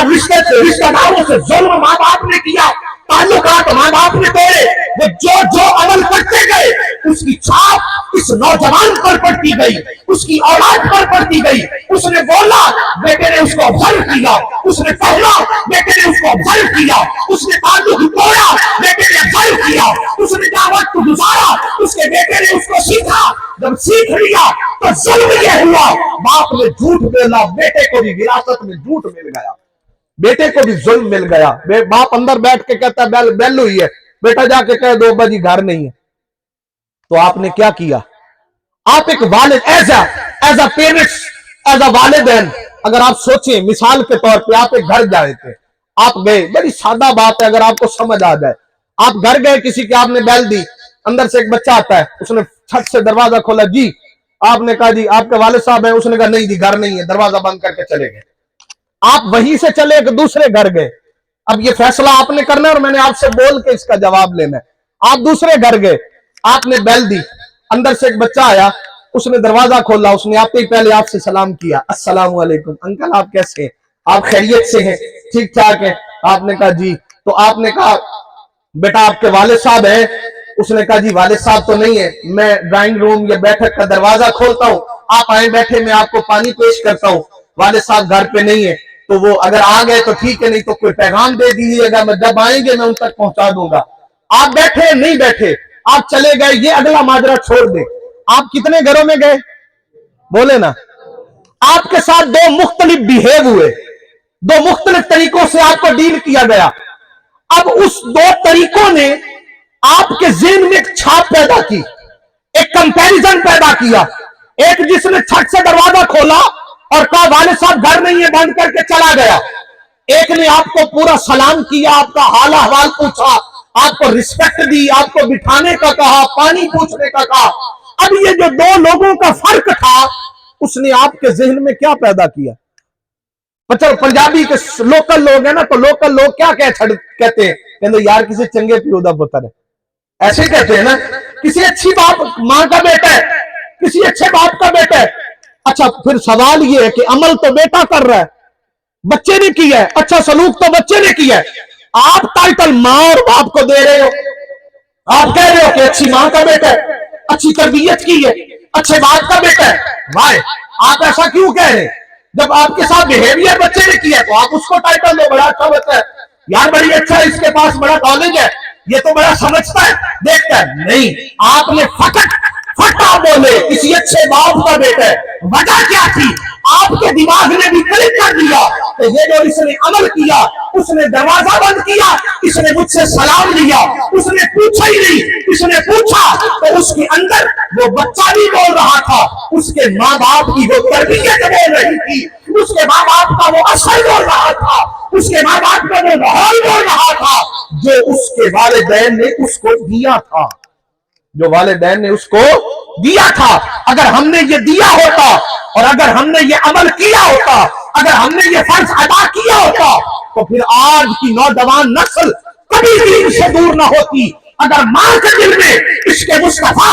रिश्तेदारों से जुल्म माँ बाप ने किया, ताल्लुकात माँ बाप ने तोड़े। वो जो जो अमल करते गए उसकी छाप इस नौजवान पर पड़ती गई, उसकी औलाद पर पड़ती गई। उसने बोला, बेटे ने उसको ऑब्जर्व किया, उसने पढ़ा, बेटे ने उसको ऑब्जर्व किया, उसने ताल्लुक तोड़ा, बेटे ने ऑब्जर्व किया, उसने दावत को गुजारा, उसके बेटे ने उसको सीखा। जब सीख लिया तो जुल्म ये हुआ, बाप ने झूठ बोला, बेटे को भी विरासत में झूठ मिल गया, बेटे को भी जुल्म मिल गया। बाप अंदर बैठ के कहता है बेल हुई है, बेटा जाके कह दो अब्बा जी घर नहीं है। तो आपने क्या किया? आप एक वालिद as a parents, as a वालिदैन, अगर आप सोचें मिसाल के तौर पे, आप एक घर जाए थे, आप गए, बड़ी सादा बात है अगर आपको समझ आ जाए। आप घर गए किसी के, आपने बेल दी, अंदर से एक बच्चा आता है, उसने छत से दरवाजा खोला, जी आपने कहा जी आपके वालिद साहब हैं, उसने कहा नहीं जी घर नहीं है, दरवाजा बंद करके चले गए। आप वहीं से चले कि दूसरे घर गए। अब ये फैसला आपने करना है और मैंने आपसे बोल के इसका जवाब लेना है। आप दूसरे घर गए, आपने बेल दी, अंदर से एक बच्चा आया, उसने दरवाजा खोला, उसने आते ही पहले आपसे सलाम किया, अस्सलाम वालेकुम अंकल आप कैसे हैं, आप खैरियत से हैं, ठीक ठाक है। आपने कहा जी। तो आपने कहा बेटा आपके वालिद साहब हैं? उसने कहा जी वालिद साहब तो नहीं है, मैं ड्राइंग रूम या बैठक का दरवाजा खोलता हूँ, आप आए बैठे, मैं आपको पानी पेश करता हूँ, वालिद साहब घर पे नहीं है। तो वो अगर आ गए तो ठीक है, नहीं तो कोई पैगाम दे दीजिएगा, मैं जब आएंगे मैं उन तक पहुंचा दूंगा। आप बैठे नहीं बैठे, आप चले गए, ये अगला माजरा छोड़ दे। आप कितने घरों में गए बोले ना? आपके साथ दो मुख्तलिफ बिहेव हुए, दो मुख्तलिफ तरीकों से आपको डील किया गया। अब उस दो तरीकों ने आपके ज़हन में एक छाप पैदा की, एक कंपैरिजन पैदा किया। एक जिसने छत से दरवाजा खोला और कहा वालिद साहब घर नहीं है, बंद करके चला गया। एक ने आपको पूरा सलाम किया, आपका हाल अहवाल पूछा, आपको रिस्पेक्ट दी, आपको बिठाने का कहा, पानी पूछने का कहा। अब ये जो दो लोगों का फर्क था, उसने आपके ज़हन में क्या पैदा किया? पंजाबी के लोकल लोग हैं ना, तो लोकल लोग क्या कहते हैं, कहते यार किसी चंगे पियो दा पुत्र है, ऐसे कहते हैं ना। किसी अच्छी बाप मां का बेटा है, किसी अच्छे बाप का बेटा है। अच्छा फिर सवाल ये है कि अमल तो बेटा कर रहा है, बच्चे ने किया है, अच्छा सलूक तो बच्चे ने किया है, आप टाइटल मां और बाप को दे रहे हो। आप कह रहे हो कि अच्छी मां का बेटा है, अच्छी तरबियत की है, अच्छे बाप का बेटा है। भाई आप ऐसा क्यों कह रहे हैं? जब आपके साथ बिहेवियर बच्चे ने किया तो आप उसको टाइटल दो, बड़ा अच्छा बच्चा है, यार बड़ी अच्छा, इसके पास बड़ा नॉलेज है, ये तो बड़ा समझता है, देखता है। नहीं, आपने फटा बोले किसी अच्छे बाप का बेटा है। वजह क्या थी? आपके दिमाग ने भी क्लिक कर दिया कि ये जो इसने अमल किया, उसने दरवाजा बंद किया, इसने मुझसे सलाम लिया, उसने पूछा ही नहीं, इसने पूछा तो उसके अंदर वो बच्चा भी बोल रहा था, उसके माँ बाप की वो तरबियत बोल रही थी, उसके माँ बाप का वो असर बोल रहा था, उसके माँ बाप का वो माहौल बोल रहा था जो उसके वालिदैन ने उसको दिया था, जो वालिदैन ने उसको दिया था। अगर हमने ये दिया होता और अगर हमने ये अमल किया होता, अगर हमने ये फर्ज अदा किया होता, तो फिर आज की नौजवान नस्ल कभी भी इनसे दूर ना होती। अगर मां के दिल में इसके मुस्तफा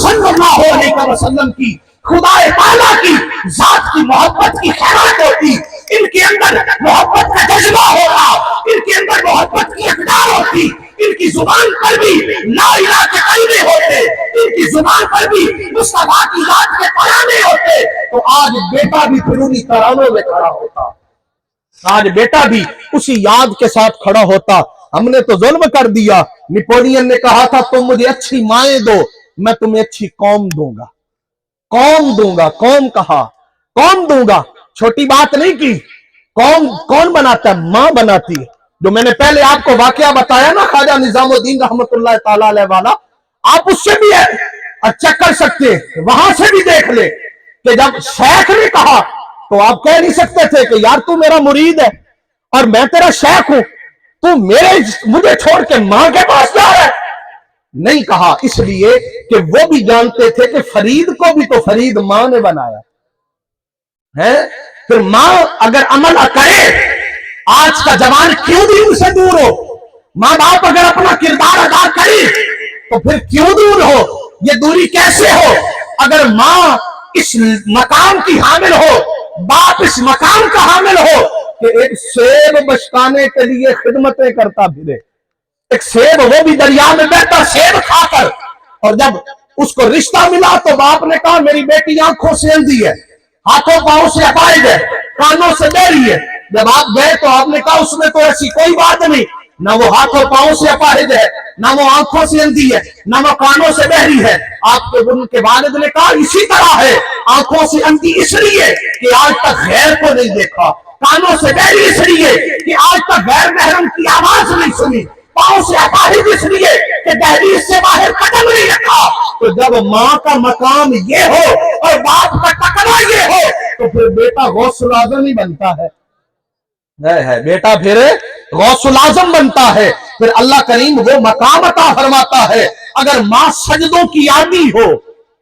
सल्लल्लाहु अलैहि वसल्लम की, खुदाए ताला की जात की मोहब्बत की खैरात होती, इनके अंदर मोहब्बत का जज्बा होता, इनके अंदर मोहब्बत की इकरार होती, इनकी जुबान पर भी ला इलाहा के कलमे होते, इनकी जुबान पर भी मुस्तफा की जात के तराने होते, तो आज बेटा भी फिर उन्हीं तरानों में खड़ा होता, आज बेटा भी उसी याद के साथ खड़ा होता। हमने तो जुल्म कर दिया। नेपोलियन ने कहा था तुम मुझे अच्छी माएं दो, मैं तुम्हें अच्छी कौम दूंगा। कौम दूंगा, कौम कहा, कौम दूंगा, छोटी बात नहीं की। कौम कौन बनाता है? मां बनाती है। जो मैंने पहले आपको वाकया बताया ना ख्वाजा निजामुद्दीन रहमतुल्लाह ताला अलैह वाला, आप उससे भी चेक कर सकते हैं, वहां से भी देख ले कि जब शेख ने कहा तो आप कह नहीं सकते थे कि यार तू मेरा मुरीद है और मैं तेरा शेख हूं। तू मुझे छोड़ के मां के पास जा रहा है? नहीं कहा, इसलिए कि वो भी जानते थे कि फरीद को भी तो फरीद मां ने बनाया है। फिर मां अगर अमल करे, आज का जवान क्यों भी उनसे दूर हो, मां बाप अगर अपना किरदार अदा करे तो फिर क्यों दूर हो? ये दूरी कैसे हो? अगर मां इस मकाम की हामिल हो, बाप इस मकाम का हामिल हो कि एक सेब बचकाने के लिए खिदमतें करता फिरे, एक सेब, वो भी दरिया में बहता सेब खाकर, और जब उसको रिश्ता मिला तो बाप ने कहा मेरी बेटी आंखों से अंधी है, हाथों पांव से अपाहिज है, कानों से बहरी है। जब आप गए तो आपने कहा उसमें तो ऐसी कोई बात नहीं, ना वो हाथों पांव से अपाहिज है, ना वो आंखों से अंधी है, ना वो कानों से बहरी है। आपके उनके वालिद ने कहा इसी तरह है, आंखों से अंधी इसलिए कि आज तक गैर को नहीं देखा, कानों से बहरी इसलिए कि आज तक गैर महरम की आवाज नहीं सुनी, पांव से अपाहिज इसलिए कि दहलीज से बाहर कदम नहीं रखा। तो जब मां का मकाम ये हो और बाप का तकवा ये हो तो फिर बेटा गौसुल आजम ही बनता है, बेटा फिर गौसुल आजम बनता है। फिर अल्लाह करीम वो मकाम अता फरमाता है। अगर मां सजदों की आदी हो,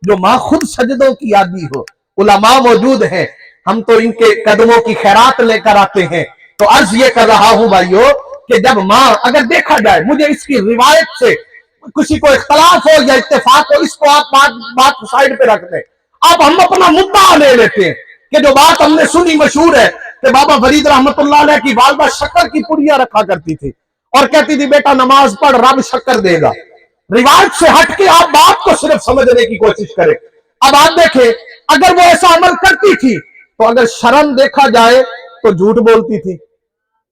जो मां खुद सजदों की आदी हो, उलमा मौजूद हैं, हम तो इनके कदमों की खैरात लेकर आते हैं। तो अर्ज ये कर रहा हूं भाइयों कि जब मां, अगर देखा जाए, मुझे इसकी रिवायत से किसी को इख्तलाफ हो या इत्तेफाक हो, इसको आप बात साइड पे रख दें। अब हम अपना मुद्दा ले लेते हैं कि जो बात हमने सुनी मशहूर है कि बाबा फरीद रहमतुल्लाह अलैह की वालदा शक्कर की पुड़िया रखा करती थी और कहती थी बेटा नमाज पढ़ रब शक्कर देगा। रिवायत से हट के आप बात को सिर्फ समझने की कोशिश करें। अब आप देखें, अगर वो ऐसा अमल करती थी तो अगर शर्म देखा जाए तो झूठ बोलती थी,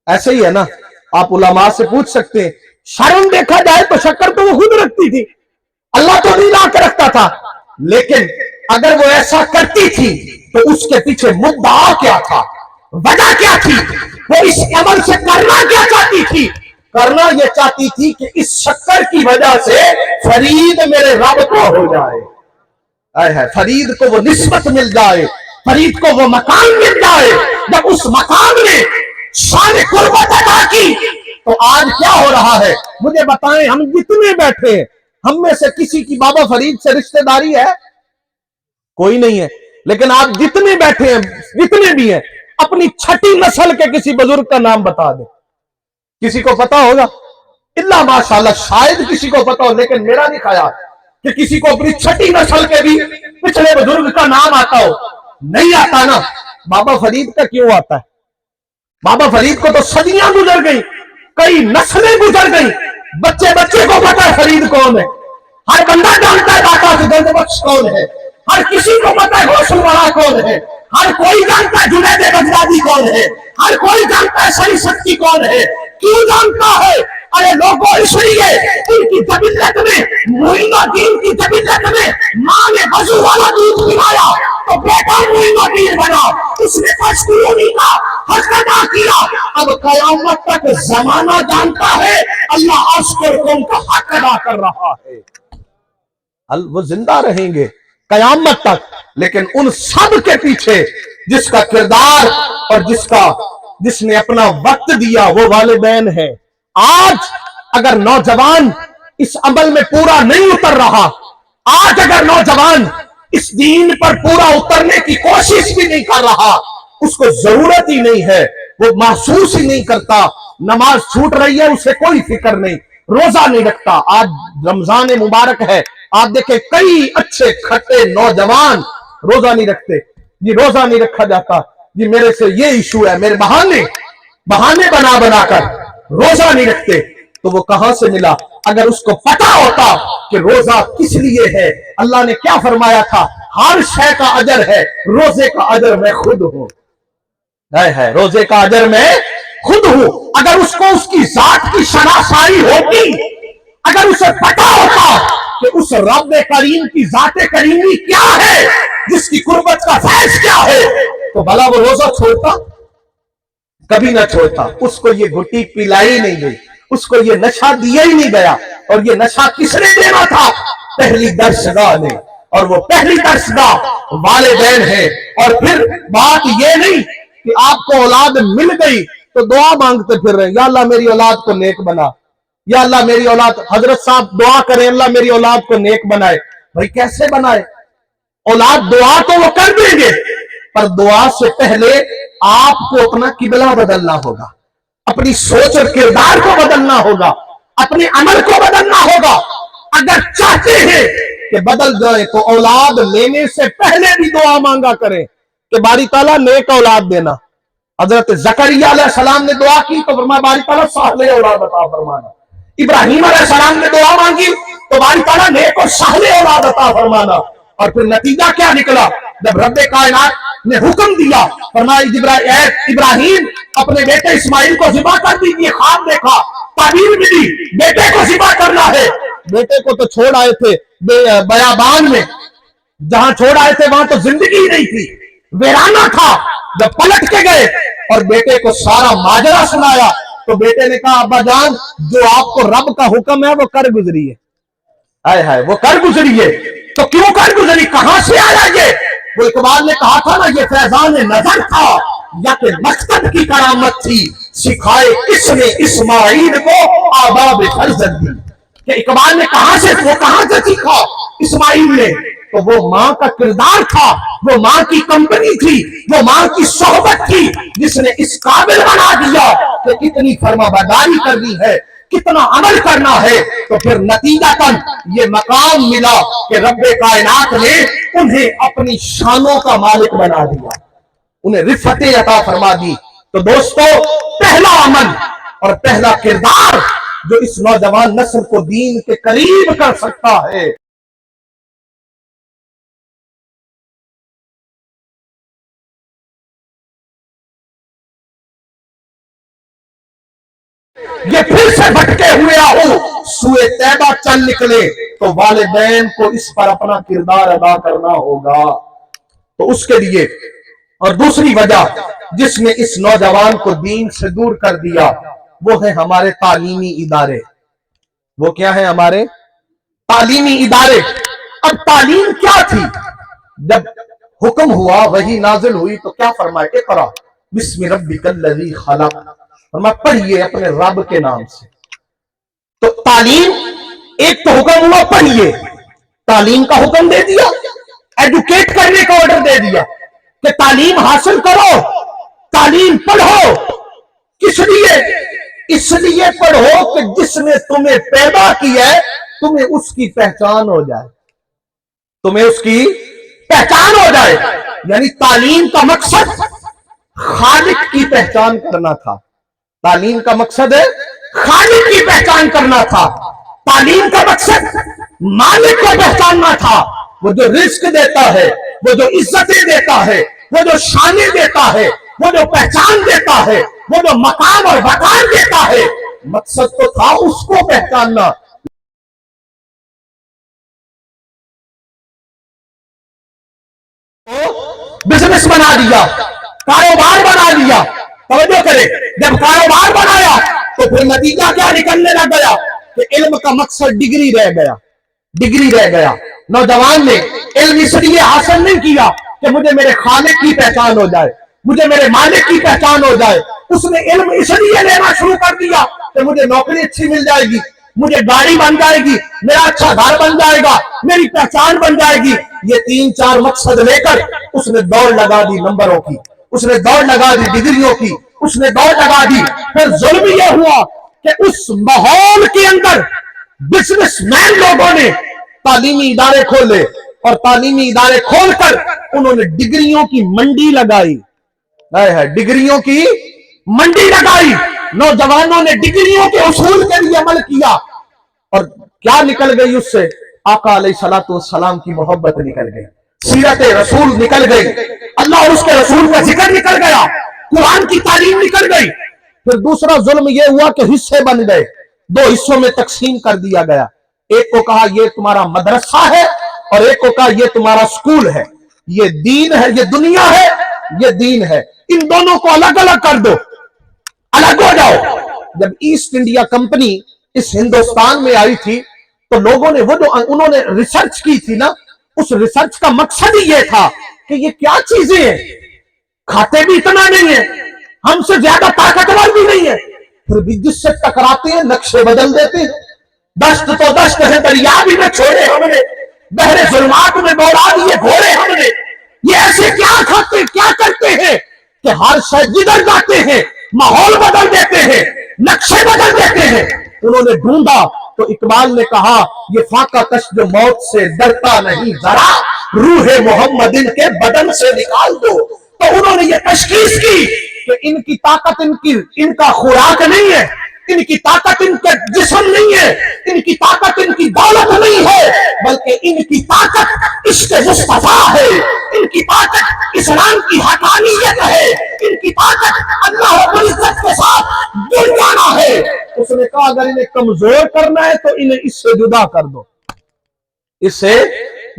ऐसे ही है ना, आप उलमा से पूछ सकते हैं। शर्म देखा जाए तो शक्कर तो वो खुद रखती थी, अल्लाह तो नहीं ला के रखता था। लेकिन अगर वो ऐसा करती थी तो उसके पीछे मुद्दा क्या था, वजह क्या थी, वो इस अमल से करना क्या चाहती थी? करना ये चाहती थी कि इस शक्कर की वजह से फरीद मेरे रब को हो जाए, फरीद को वो निस्बत मिल जाए, फरीद को वो मकान मिल जाए। जब उस मकान ने शान कुर्बत अदा की तो आज क्या हो रहा है मुझे बताएं। हम जितने बैठे हैं, हम में से किसी की बाबा फरीद से रिश्तेदारी है? कोई नहीं है। लेकिन आप जितने बैठे हैं, जितने भी हैं, अपनी छठी नस्ल के किसी बुजुर्ग का नाम बता दे, किसी को पता होगा? इल्ला माशाल्लाह, शायद किसी को पता हो, लेकिन मेरा नहीं ख्याल कि किसी को अपनी छठी नस्ल के भी पिछले बुजुर्ग का नाम आता हो। नहीं आता ना। बाबा फरीद का क्यों आता है? बाबा फरीद को तो सदियां गुजर गई, कई नस्लें गुजर गई, बच्चे बच्चे को पता है फरीद कौन है, हर बंदा जानता है दाता गंज बख्श कौन है, हर किसी को पता है गौसुल वाला कौन है, हर कोई जानता है जुनैद बगदादी कौन है, हर कोई जानता है शरी शक्ति कौन है। क्यों जानता है? अरे लोगों, इसलिए उनकी जबीलत में, मुइनुद्दीन की जबीलत में मां ने वजू वाला दूध पिलाया तो बेटा मुइनुद्दीन बना, उसने मशकूरी का हक अदा किया। अब कयामत तक जमाना जानता है अल्लाह अस्कर को उनका हक अदा कर रहा है, वो जिंदा रहेंगे कयामत तक। लेकिन उन सब के पीछे जिसका किरदार और जिसने अपना वक्त दिया वो वालिदैन है। आज अगर नौजवान इस अमल में पूरा नहीं उतर रहा, आज अगर नौजवान इस दीन पर पूरा उतरने की कोशिश भी नहीं कर रहा, उसको जरूरत ही नहीं है, वो महसूस ही नहीं करता, नमाज छूट रही है उसे कोई फिक्र नहीं, रोजा नहीं रखता। आज रमजान मुबारक है, आप देखें कई अच्छे खट्टे नौजवान रोजा नहीं रखते जी, रोजा नहीं रखा जाता जी, मेरे से ये इशू है, मेरे बहाने बना बनाकर रोजा नहीं रखते। तो वो कहां से मिला? अगर उसको पता होता कि रोजा किस लिए है, अल्लाह ने क्या फरमाया था, हर शय का अजर है, रोजे का अजर मैं खुद हूं, है रोजे का अजर मैं खुद हूं। अगर उसको उसकी जात की शनासाई होती, अगर उसे पता होता कि उस रब करीम की जाते करीमी क्या है, जिसकी कुर्बत का फैज क्या है, तो भला वो रोजा छोड़ता? कभी ना छोड़ता। उसको ये घुट्टी पिलाई नहीं गई, उसको ये नशा दिया ही नहीं गया। और ये नशा किसने देना था? पहली दर्शगाह ने, और वो पहली दर्शगाह वालिदैन है। और फिर बात ये नहीं कि आपको औलाद मिल गई तो दुआ मांगते फिर रहे हैं, या अल्लाह मेरी औलाद को नेक बना, या अल्लाह मेरी औलाद। हजरत साहब दुआ करें अल्लाह मेरी औलाद को नेक बनाए। भाई कैसे बनाए? औलाद दुआ तो वो कर देंगे, पर दुआ से पहले आपको अपना किबला बदलना होगा, अपनी सोच और किरदार को बदलना होगा, अपने अमल को बदलना होगा। अगर चाहते हैं कि बदल जाए तो औलाद लेने से पहले भी दुआ मांगा करें कि बारी ताला नेक औलाद देना। हजरत जकरिया अलैहिस्सलाम ने दुआ की तो फरमाया बारी ताला साले औलाद अता फरमाना। इब्राहिम अलैहिस्सलाम ने दुआ मांगी तो बारी ताला नेक और साले औलाद अता फरमाना। और फिर नतीजा क्या निकला? जब रब्बे कायनात ने हुक्म दिया, फरमाया इब्राहिम अपने बेटे इस्माइल को ज़िबा कर दीजिए। ख्वाब देखा, ताबीर मिली, बेटे को ज़िबा करना है। बेटे को तो छोड़ आए थे बयाबान में, जहां छोड़ आए थे वहां तो जिंदगी ही नहीं थी, वीराना था। जब पलट के गए और बेटे को सारा माजरा सुनाया तो बेटे ने कहा अब्बा जान, जो आपको रब का हुक्म है वो कर गुजरिए। हाय हाय, वो कर गुजरिए। तो क्यों कर गुजरी? कहां से आया ये? वो इकबाल ने कहा था ना, ये फैजान नजर था या कि मकसद की करामत थी, सिखाए किसने इस्माइल को आदाब फर्जंदी। कि इकबाल ने कहां से सीखा इस्माइल ने? तो वो मां का किरदार था, वो मां की कंपनी थी, वो मां की सोहबत थी, जिसने इस काबिल बना दिया कि कितनी फर्माबरदारी करनी है, कितना अमल करना है। तो फिर नतीजतन ये मकाम मिला कि रब्बे कायनात ने उन्हें अपनी शानों का मालिक बना दिया, उन्हें रिफतें अता फरमा दी। तो दोस्तों, पहला अमल और पहला किरदार जो इस नौजवान नस्ल को दीन के करीब कर सकता है, ये फिर से भटके हुए हो सूए तैबा चल निकले, तो वालिदैन को इस पर अपना किरदार अदा करना होगा। तो उसके लिए और दूसरी वजह जिसने इस नौजवान को दीन से दूर कर दिया, वो है हमारे तालीमी इदारे। वो क्या है? हमारे तालीमी इदारे। अब तालीम क्या थी? जब हुक्म हुआ, वही नाजिल हुई, तो क्या फरमाए? इक़रा बिस्मि रब्बिकल्लज़ी खलक़, फरमाया पढ़िए अपने रब के नाम से। तो तालीम, एक तो हुक्म हुआ पढ़िए, तालीम का हुक्म दे दिया, एजुकेट करने का ऑर्डर दे दिया कि तालीम हासिल करो, तालीम पढ़ो। किस लिए? इसलिए पढ़ो कि जिसने तुम्हें पैदा किया है तुम्हें उसकी पहचान हो जाए, तुम्हें उसकी पहचान हो जाए। यानी तालीम का मकसद खालिक की पहचान करना था। तालीम का मकसद है खालिक की पहचान करना था। तालीम का मकसद मालिक को पहचानना था, वो जो रिस्क देता है, वो जो इज्जतें देता है, वो जो शानें देता है, वो जो पहचान देता है, वो जो मकाम और वकार देता है। मकसद तो था उसको पहचानना। बिजनेस बना दिया, कारोबार बना दिया। तवज्जो करें, जब कारोबार बनाया तो फिर नतीजा क्या निकलने लग गया कि इल्म का मकसद डिग्री रह गया, डिग्री रह गया। नौजवान ने इल्म इसलिए हासिल नहीं किया कि मुझे मेरे खालिक की पहचान हो जाए, मुझे मेरे मालिक की पहचान हो जाए। उसने इल्म इसलिए लेना शुरू कर दिया कि मुझे नौकरी अच्छी मिल जाएगी, मुझे गाड़ी बन जाएगी, मेरा अच्छा घर बन जाएगा, मेरी पहचान बन जाएगी। ये 3-4 मकसद लेकर उसने दौड़ लगा दी नंबरों की, उसने दौड़ लगा दी डिग्रियों की, उसने दौड़ लगा दी। फिर जुल्म यह हुआ कि उस माहौल के अंदर बिजनेसमैन लोगों ने तालीमी इदारे खोले और तालीमी इदारे खोलकर उन्होंने डिग्रियों की मंडी लगाई। डिग्रियों की मंडी लगाई। नौजवानों ने डिग्रियों के उसूल के लिए अमल किया और क्या निकल गई उससे? आका अलैहिस्सलातु वस्सलाम की मोहब्बत निकल गई, सीरत रसूल निकल गई, अल्लाह और उसके रसूल का जिक्र निकल गया, कुरान की तालीम निकल गई। फिर दूसरा जुल्म यह हुआ कि हिस्से बन गए, 2 हिस्सों में तकसीम कर दिया गया। एक को कहा ये तुम्हारा मदरसा है और एक को कहा ये तुम्हारा स्कूल है, ये दीन है, ये दुनिया है, ये दीन है। इन दोनों को अलग अलग कर दो, अलग हो जाओ। जब ईस्ट इंडिया कंपनी इस हिंदुस्तान में आई थी तो लोगों ने वो जो उन्होंने रिसर्च की थी ना, उस रिसर्च का मकसद ही ये था कि ये क्या चीजें हैं, खाते भी इतना नहीं है, हमसे ज्यादा ताकतवर भी नहीं है, फिर भी जिससे टकराते हैं नक्शे बदल देते हैं। दस्त तो दस्त है, दरिया भी में छोड़े हमने, बहरे जुल्मात में दौड़ा दिए घोड़े हमने। ये ऐसे क्या खाते क्या करते हैं कि हर शय जिधर जाते हैं माहौल बदल देते हैं, नक्शे बदल देते हैं। उन्होंने ढूंढा तो इकबाल ने कहा, ये फाका कश जो मौत से डरता नहीं जरा, रूहे मोहम्मदिन के बदन से निकाल दो। तो उन्होंने ये तशखीस की कि इनकी ताकत इनका खुराक नहीं है, इनकी ताकत इनके जिस्म नहीं है, इनकी ताकत इनकी दौलत नहीं है, बल्कि इनकी ताकत इश्क मुस्तफा है, इनकी ताकत इस्लाम की हकानियत है, इनकी ताकत अल्लाह रब्बुल इज्जत के साथ जुड़ जाना है। उसने कहा अगर इन्हें कमजोर करना है तो इन्हें इससे जुदा कर दो, इससे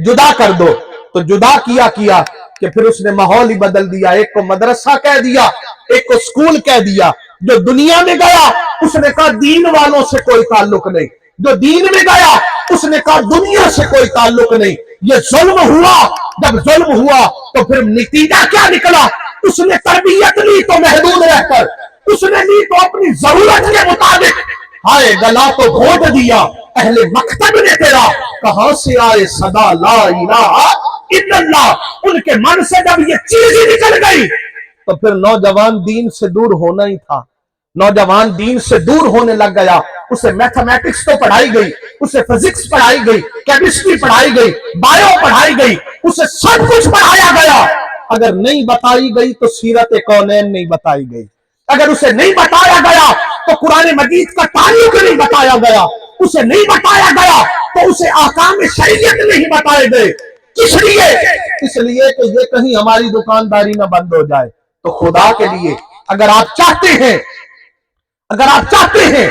जुदा कर दो। तो जुदा किया कि फिर उसने माहौल ही बदल दिया। एक को मदरसा कह दिया, एक को स्कूल कह दिया। जो दुनिया में गया उसने कहा दीन वालों से कोई ताल्लुक नहीं, जो दीन में गया उसने कहा दुनिया से कोई ताल्लुक नहीं। ये जुल्म हुआ। जब जुल्म हुआ तो फिर नतीजा क्या निकला? उसने तरबियत ली तो महदूद रहकर, उसने ली तो अपनी जरूरत के मुताबिक। हाय गला तो घोट दिया अहले मकतब ने तेरा, कहां से आए सदा ला इलाहा इल्लल्लाह। उनके मन से जब ये चीज ही निकल गई तो फिर नौजवान दीन से दूर होना ही था। नौजवान दीन से दूर होने लग गया। उसे मैथमेटिक्स तो पढ़ाई गई, उसे फिजिक्स पढ़ाई गई, केमिस्ट्री पढ़ाई गई, बायो पढ़ाई गई, उसे सब कुछ पढ़ाया गया। अगर नहीं बताई गई तो सीरत कौनैन नहीं बताई गई, अगर उसे नहीं बताया गया तो कुरान मजीद का ताल्लुक नहीं बताया गया, उसे नहीं बताया गया तो उसे आकाम शरीयत नहीं बताए गए। किस लिए? इसलिए कि ये कहीं हमारी दुकानदारी ना बंद हो जाए। तो खुदा के लिए अगर आप चाहते हैं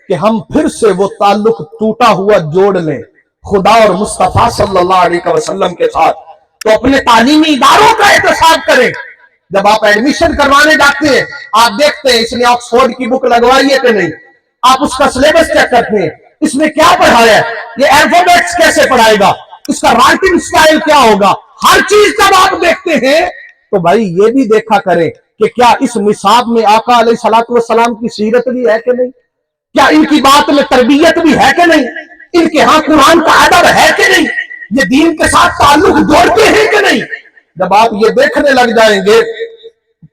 कि हम फिर से वो ताल्लुक टूटा हुआ जोड़ लें खुदा और मुस्तफा सल्लल्लाहु अलैहि वसल्लम के साथ, तो अपने तालीमी इदारों का एहतसाब करें। जब आप एडमिशन करवाने जाते हैं आप देखते हैं इसने ऑक्सफोर्ड की बुक लगवाई है कि नहीं, आप उसका सिलेबस चेक करते हैं, इसमें क्या पढ़ाया है, ये अल्फाबेट्स कैसे पढ़ाएगा, इसका राइटिंग स्टाइल क्या होगा। हर चीज जब आप देखते हैं तो भाई ये भी देखा करें कि क्या इस निसाब में आका अलैहिस्सलातु वस्सलाम की सीरत भी है कि नहीं, क्या इनकी बात में तरबियत भी है कि नहीं, इनके यहाँ कुरान का अदब है कि नहीं, ये दीन के साथ ताल्लुक जोड़ते हैं कि नहीं। जब आप ये देखने लग जाएंगे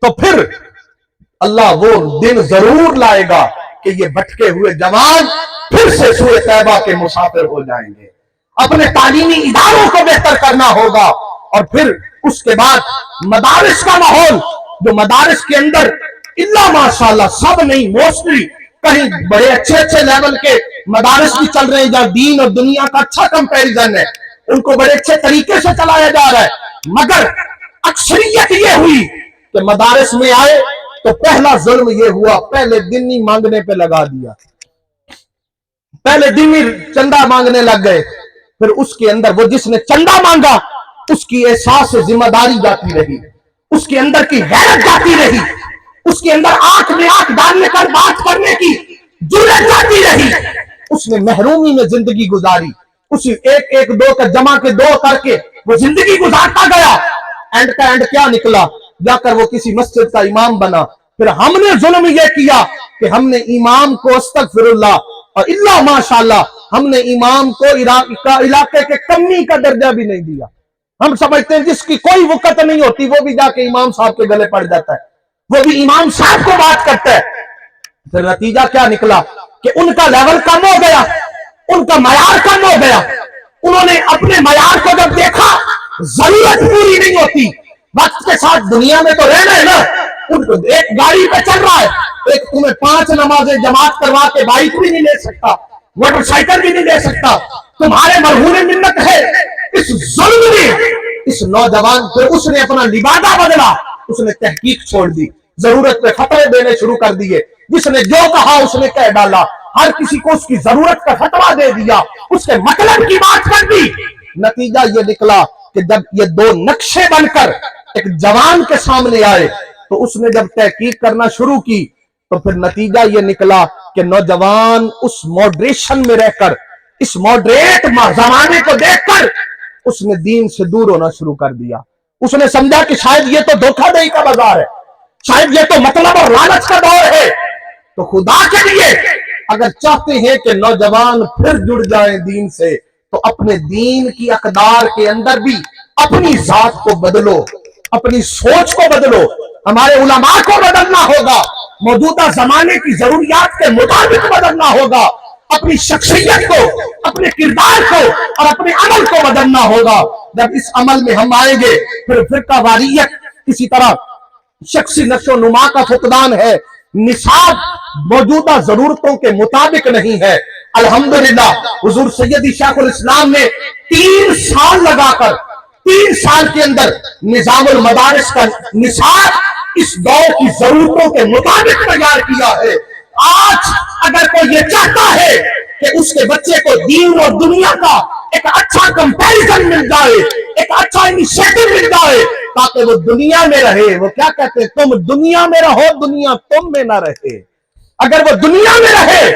तो फिर अल्लाह वो दिन जरूर लाएगा कि ये भटके हुए जवान फिर से सूए तैबा के मुसाफिर हो जाएंगे। अपने तालीमी इदारों को बेहतर करना होगा। और फिर उसके बाद मदारिस का माहौल, जो मदारिस के अंदर इल्ला माशाल्लाह सब नहीं, मोस्टली कहीं बड़े अच्छे अच्छे लेवल के मदारिस भी चल रहे हैं जहां दीन और दुनिया का अच्छा कंपैरिजन है, उनको बड़े अच्छे तरीके से चलाया जा रहा है। मगर अक्सरियत ये हुई कि मदारिस में आए तो पहला जुल्म ये हुआ, पहले दिन ही मांगने पे लगा दिया, पहले दिन ही चंदा मांगने लग गए। फिर उसके अंदर वो जिसने चंदा मांगा उसकी एहसास जिम्मेदारी जाती रही, उसके अंदर की गैरत जाती रही, उसके अंदर आंख में आंख डालने कर बात करने की जुर्रत जाती रही। उसने महरूमी में जिंदगी गुजारी, उसी एक एक दो का जमा के दो करके वो जिंदगी गुजारता गया। एंड का एंड क्या निकला, जाकर वो किसी मस्जिद का इमाम बना। फिर हमने जुल्म यह किया कि हमने इमाम को अस्तगफिरुल्लाह और इल्ला माशाल्लाह हमने इमाम को इलाके के कमी का दर्जा भी नहीं दिया। हम समझते हैं जिसकी कोई वक़्त नहीं होती वो भी जाके इमाम साहब के गले पड़ जाता है, वो भी इमाम साहब को बात करता है। फिर नतीजा क्या निकला कि उनका लेवल कम हो गया, उनका मयार कम हो गया। उन्होंने अपने मयार को जब देखा, जरूरत पूरी नहीं होती, वक्त के साथ दुनिया में तो रहना है ना। उनको एक गाड़ी पे चल रहा है, एक तुम्हें 5 नमाजें जमात करवा के बाइक भी नहीं ले सकता, मोटरसाइकिल भी नहीं ले सकता, तुम्हारे मरहूम मिन्नत है। इस जुल्म ने इस नौजवान को, उसने अपना लिबादा बदला, उसने तहकीक छोड़ दी, जरूरत पे फतवे देने शुरू कर दिए, जिसने जो कहा उसने कह डाला, हर किसी को उसकी जरूरत का फतवा दे दिया, उसके मतलब की बात कर दी। नतीजा ये निकला कि जब ये दो नक्शे बनकर एक जवान के सामने आए तो उसने जब तहकीक करना शुरू की तो फिर नतीजा ये निकला कि नौजवान उस मॉडरेशन में रहकर, इस मॉडरेट जमाने को देखकर उसने दीन से दूर होना शुरू कर दिया। उसने समझा कि शायद ये तो धोखाधड़ी का बाजार है, शायद ये तो मतलब और लालच का दौर है। तो खुदा के लिए अगर चाहते हैं कि नौजवान फिर जुड़ जाएं दीन से, तो अपने दीन की अकदार के अंदर भी अपनी जात को बदलो, अपनी सोच को बदलो। हमारे उलमा को बदलना होगा, मौजूदा जमाने की जरूरियात के मुताबिक बदलना होगा, अपनी शख्सियत को, अपने किरदार को और अपने अमल को बदलना होगा। जब इस अमल में हम आएंगे, फिर फिरका वारियत, इसी तरह शख्सी नशो नुमा का फुकदान है, निसाब मौजूदा जरूरतों के मुताबिक नहीं है। अल्हम्दुलिल्लाह हुजूर सैयदी शेखुल इस्लाम ने 3 साल लगाकर, 3 साल के अंदर निजामुल मदारिस का निसाब इस दौर की जरूरतों के मुताबिक तैयार किया है। आज अगर कोई ये चाहता है कि उसके बच्चे को दीन और दुनिया का एक अच्छा कंपैरिजन मिल जाए, एक अच्छा इनिशिएटिव मिल जाए, ताकि वो दुनिया में रहे, वो क्या कहते हैं, तुम दुनिया में रहो, दुनिया तुम में ना रहे। अगर वो दुनिया में रहे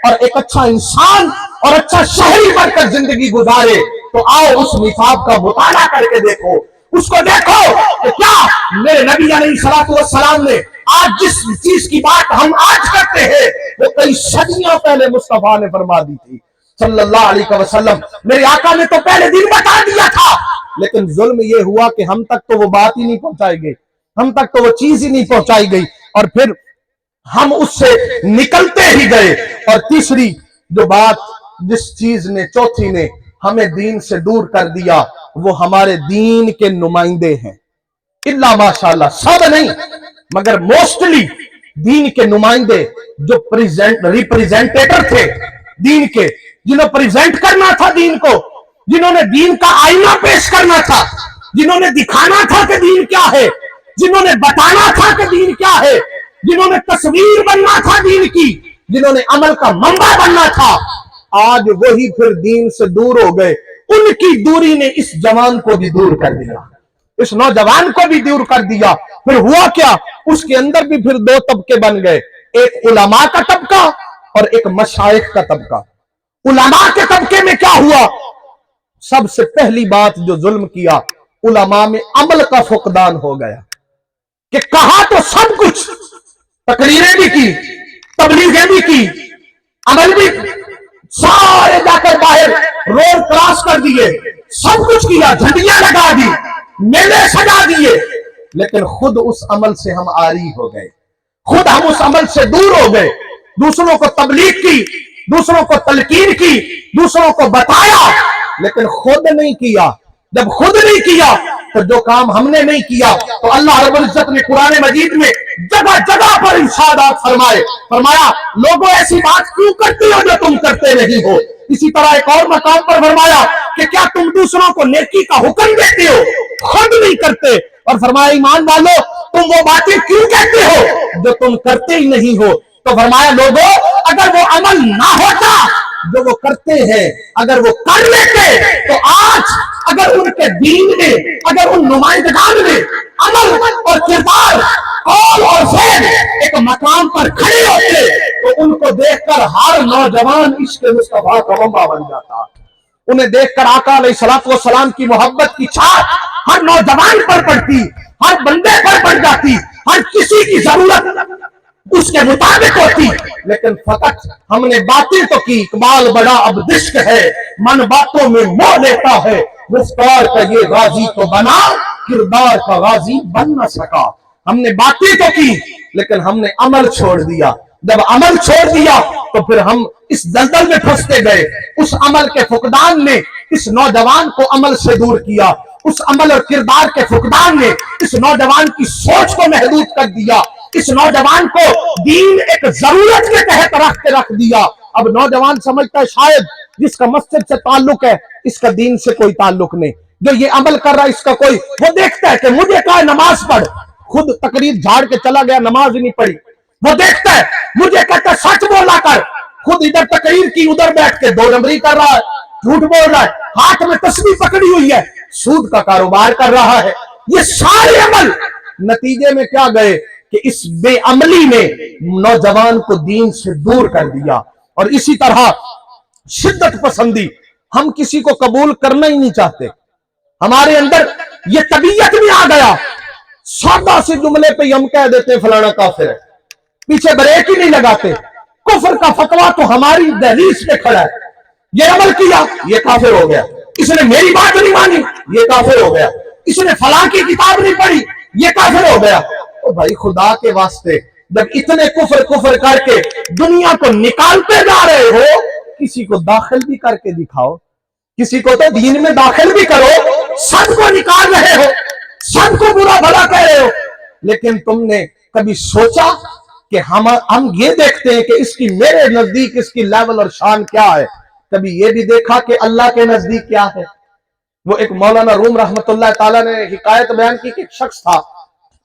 और एक अच्छा इंसान और अच्छा शहरी बनकर जिंदगी गुजारे, तो आओ उस निसाब का मुताला करके देखो, उसको देखो कि क्या मेरे नबी अलैहिस्सलातु वस्सलाम ने आज जिस चीज की बात हम आज करते हैं, वो कई सदियों पहले मुस्तफा ने फरमा दी थी सल्लल्लाहु अलैहि वसल्लम। मेरे आका ने तो पहले दिन बता दिया था, लेकिन जुल्म ये हुआ कि हम तक तो वो बात ही नहीं पहुंचाई गई, हम तक तो वो चीज ही नहीं पहुंचाई गई, और फिर हम उससे निकलते ही गए। और तीसरी जो बात, जिस चीज ने, चौथी ने हमें दीन से दूर कर दिया, वो हमारे दीन के नुमाइंदे हैं। इल्ला माशाअल्लाह, सब नहीं मगर मोस्टली दीन के नुमाइंदे, जो रिप्रेजेंटेटर थे दीन के, जिन्होंने प्रेजेंट करना था दीन को, जिन्होंने दीन का आईना पेश करना था, जिन्होंने दिखाना था कि दीन क्या है, जिन्होंने बताना था कि दीन क्या है, जिन्होंने तस्वीर बनना था दीन की, जिन्होंने अमल का मंबा बनना था, आज वही फिर दीन से दूर हो गए। उनकी दूरी ने इस जवान को भी दूर कर दिया, इस नौजवान को भी दूर कर दिया। फिर हुआ क्या, उसके अंदर भी फिर 2 तबके बन गए, एक उलमा का तबका और एक मशाइख का तबका। उलमा के तबके में क्या हुआ, सबसे पहली बात जो जुल्म किया, उलमा में अमल का फुकदान हो गया। कि कहा तो सब कुछ, तकरीरें भी की, तबलीगें भी की, अमल भी, सारे जाकर बाहर रोड क्रॉस कर दिए, सब कुछ किया, झंडियां लगा दी, मेले सजा दिए, लेकिन खुद उस अमल से हम आरी हो गए, खुद हम उस अमल से दूर हो गए। दूसरों को तबलीग की, दूसरों को तलकीन की, दूसरों को बताया, लेकिन खुद नहीं किया। जब खुद नहीं किया तो जो काम हमने नहीं किया, तो अल्लाह रब्बुल इज्जत ने कुरान मजीद में जगह जगह पर इरशादात फरमाया लोगों ऐसी बात क्यों करते हो जो तुम करते नहीं हो। इसी तरह एक और मकाम पर फरमाया कि क्या तुम दूसरों को नेकी का हुक्म देते हो, खुद नहीं करते, और फरमाया ईमान वालो तुम वो बातें क्यों कहते हो जो तुम करते ही नहीं हो। तो फरमाया लोगों, अगर वो अमल ना होता जो वो करते हैं, अगर वो कर लेते, तो आज अगर उनके दीन ने, अगर उन नुमाइंदगान ने अमल और किरदार, कौल और फ़ेल एक मकाम पर खड़े होते, तो उनको देखकर हर नौजवान इश्क मुस्तफा का बंबा बन जाता। उन्हें देखकर आका अलैहिस्सलातु वस्सलाम की मोहब्बत की छाप हर नौजवान पर पड़ती, हर बंदे पर पड़ जाती, हर किसी की जरूरत उसके मुताबिक होती। लेकिन फकत हमने बातें तो की, इकबाल बड़ा अब दिश्क है, मन बातों में मोह लेता है, गुफ्तार का ये गाजी तो बना, किरदार का गाजी बन न सका। हमने बातें तो की, लेकिन हमने अमल छोड़ दिया। जब अमल छोड़ दिया तो फिर हम इस दलदल में फंसते गए। उस अमल के फुकदान ने इस नौजवान को अमल से दूर किया, उस अमल और किरदार के फुकदान ने इस नौजवान की सोच को महदूद कर दिया, इस नौजवान को दीन एक जरूरत के तहत रख दिया। अब नौजवान समझता है शायद जिसका मस्जिद से ताल्लुक है इसका दीन से कोई ताल्लुक नहीं, जो ये अमल कर रहा है इसका कोई, वो देखता है कि मुझे कहा नमाज पढ़, खुद तकरीर झाड़ के चला गया, नमाज ही नहीं पढ़ी। वो देखता है, मुझे कहता है सच बोला कर, खुद इधर तकरीर की उधर बैठ के 2 नंबरी कर रहा है, झूठ बोल रहा है, हाथ में तस्बीह पकड़ी हुई है, सूद का कारोबार कर रहा है। ये सारे अमल नतीजे में क्या गए कि इस बेअमली ने नौजवान को दीन से दूर कर दिया। और इसी तरह शिद्दत पसंदी, हम किसी को कबूल करना ही नहीं चाहते, हमारे अंदर ये तबीयत में आ गया। सादा से जुमले पे हम कह देते हैं फलाना काफिर है, पीछे ब्रेक ही नहीं लगाते। कुफर का फतवा तो हमारी दहलीज पे खड़ा है, ये अमल किया ये काफिर हो गया, इसने मेरी बात नहीं मानी ये काफिर हो गया, इसने फलां की किताब नहीं पढ़ी ये काफिर हो गया। तो भाई खुदा के वास्ते जब इतने कुफर कुफर करके दुनिया को निकालते जा रहे हो, किसी को दाखिल भी करके दिखाओ, किसी को तो दीन में दाखिल भी करो। सबको निकाल रहे हो, सबको बुरा भला कह रहे हो, लेकिन तुमने कभी सोचा कि हम ये देखते हैं कि इसकी मेरे नजदीक इसकी लेवल और शान क्या है, कभी ये भी देखा कि अल्लाह के नजदीक क्या है। वो एक मौलाना रूम रहमतुल्लाह ताला ने हिकायत बयान की कि एक शख्स था,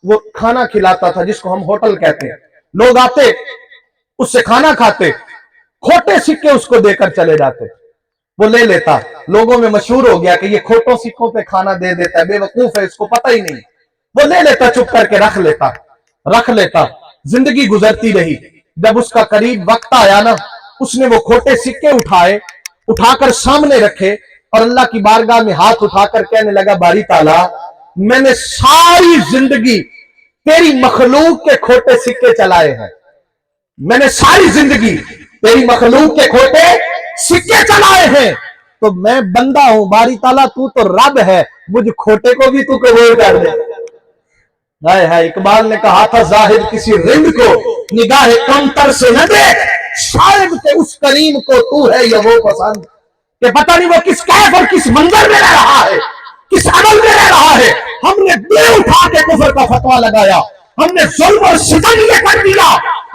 वो खाना खिलाता था जिसको हम होटल कहते हैं, लोग आते उससे खाना खाते, खोटे सिक्के उसको देकर चले जाते, वो ले लेता, लोगों में मशहूर हो गया कि ये खोटों सिक्कों पे खाना दे देता है, बेवकूफ है, इसको पता ही नहीं। वो ले लेता, चुप करके रख लेता। जिंदगी गुजरती रही। जब उसका करीब वक्त आया ना, उसने वो खोटे सिक्के उठाकर सामने रखे और अल्लाह की बारगाह में हाथ उठाकर कहने लगा, बारी ताला, मैंने सारी जिंदगी तेरी मखलूक के खोटे सिक्के चलाए हैं, मैंने सारी जिंदगी तेरी मखलूक के खोटे सिक्के चलाए हैं, तो मैं बंदा हूं, बारी ताला तू तो रब है, मुझ खोटे को भी तू कबूल कर ले। हाय इकबाल ने कहा था, जाहिद किसी रिंद को निगाह कमतर से न देख, शायद के उस करीम को तू है या वो पसंद, कि पता नहीं वो किस कैफ और किस मंजर में रह रहा है, किस अमल में रह रहा है। हमने दिल उठा के कुफर का फतवा लगाया, हमने जुल्म और सितम ये कर दिया,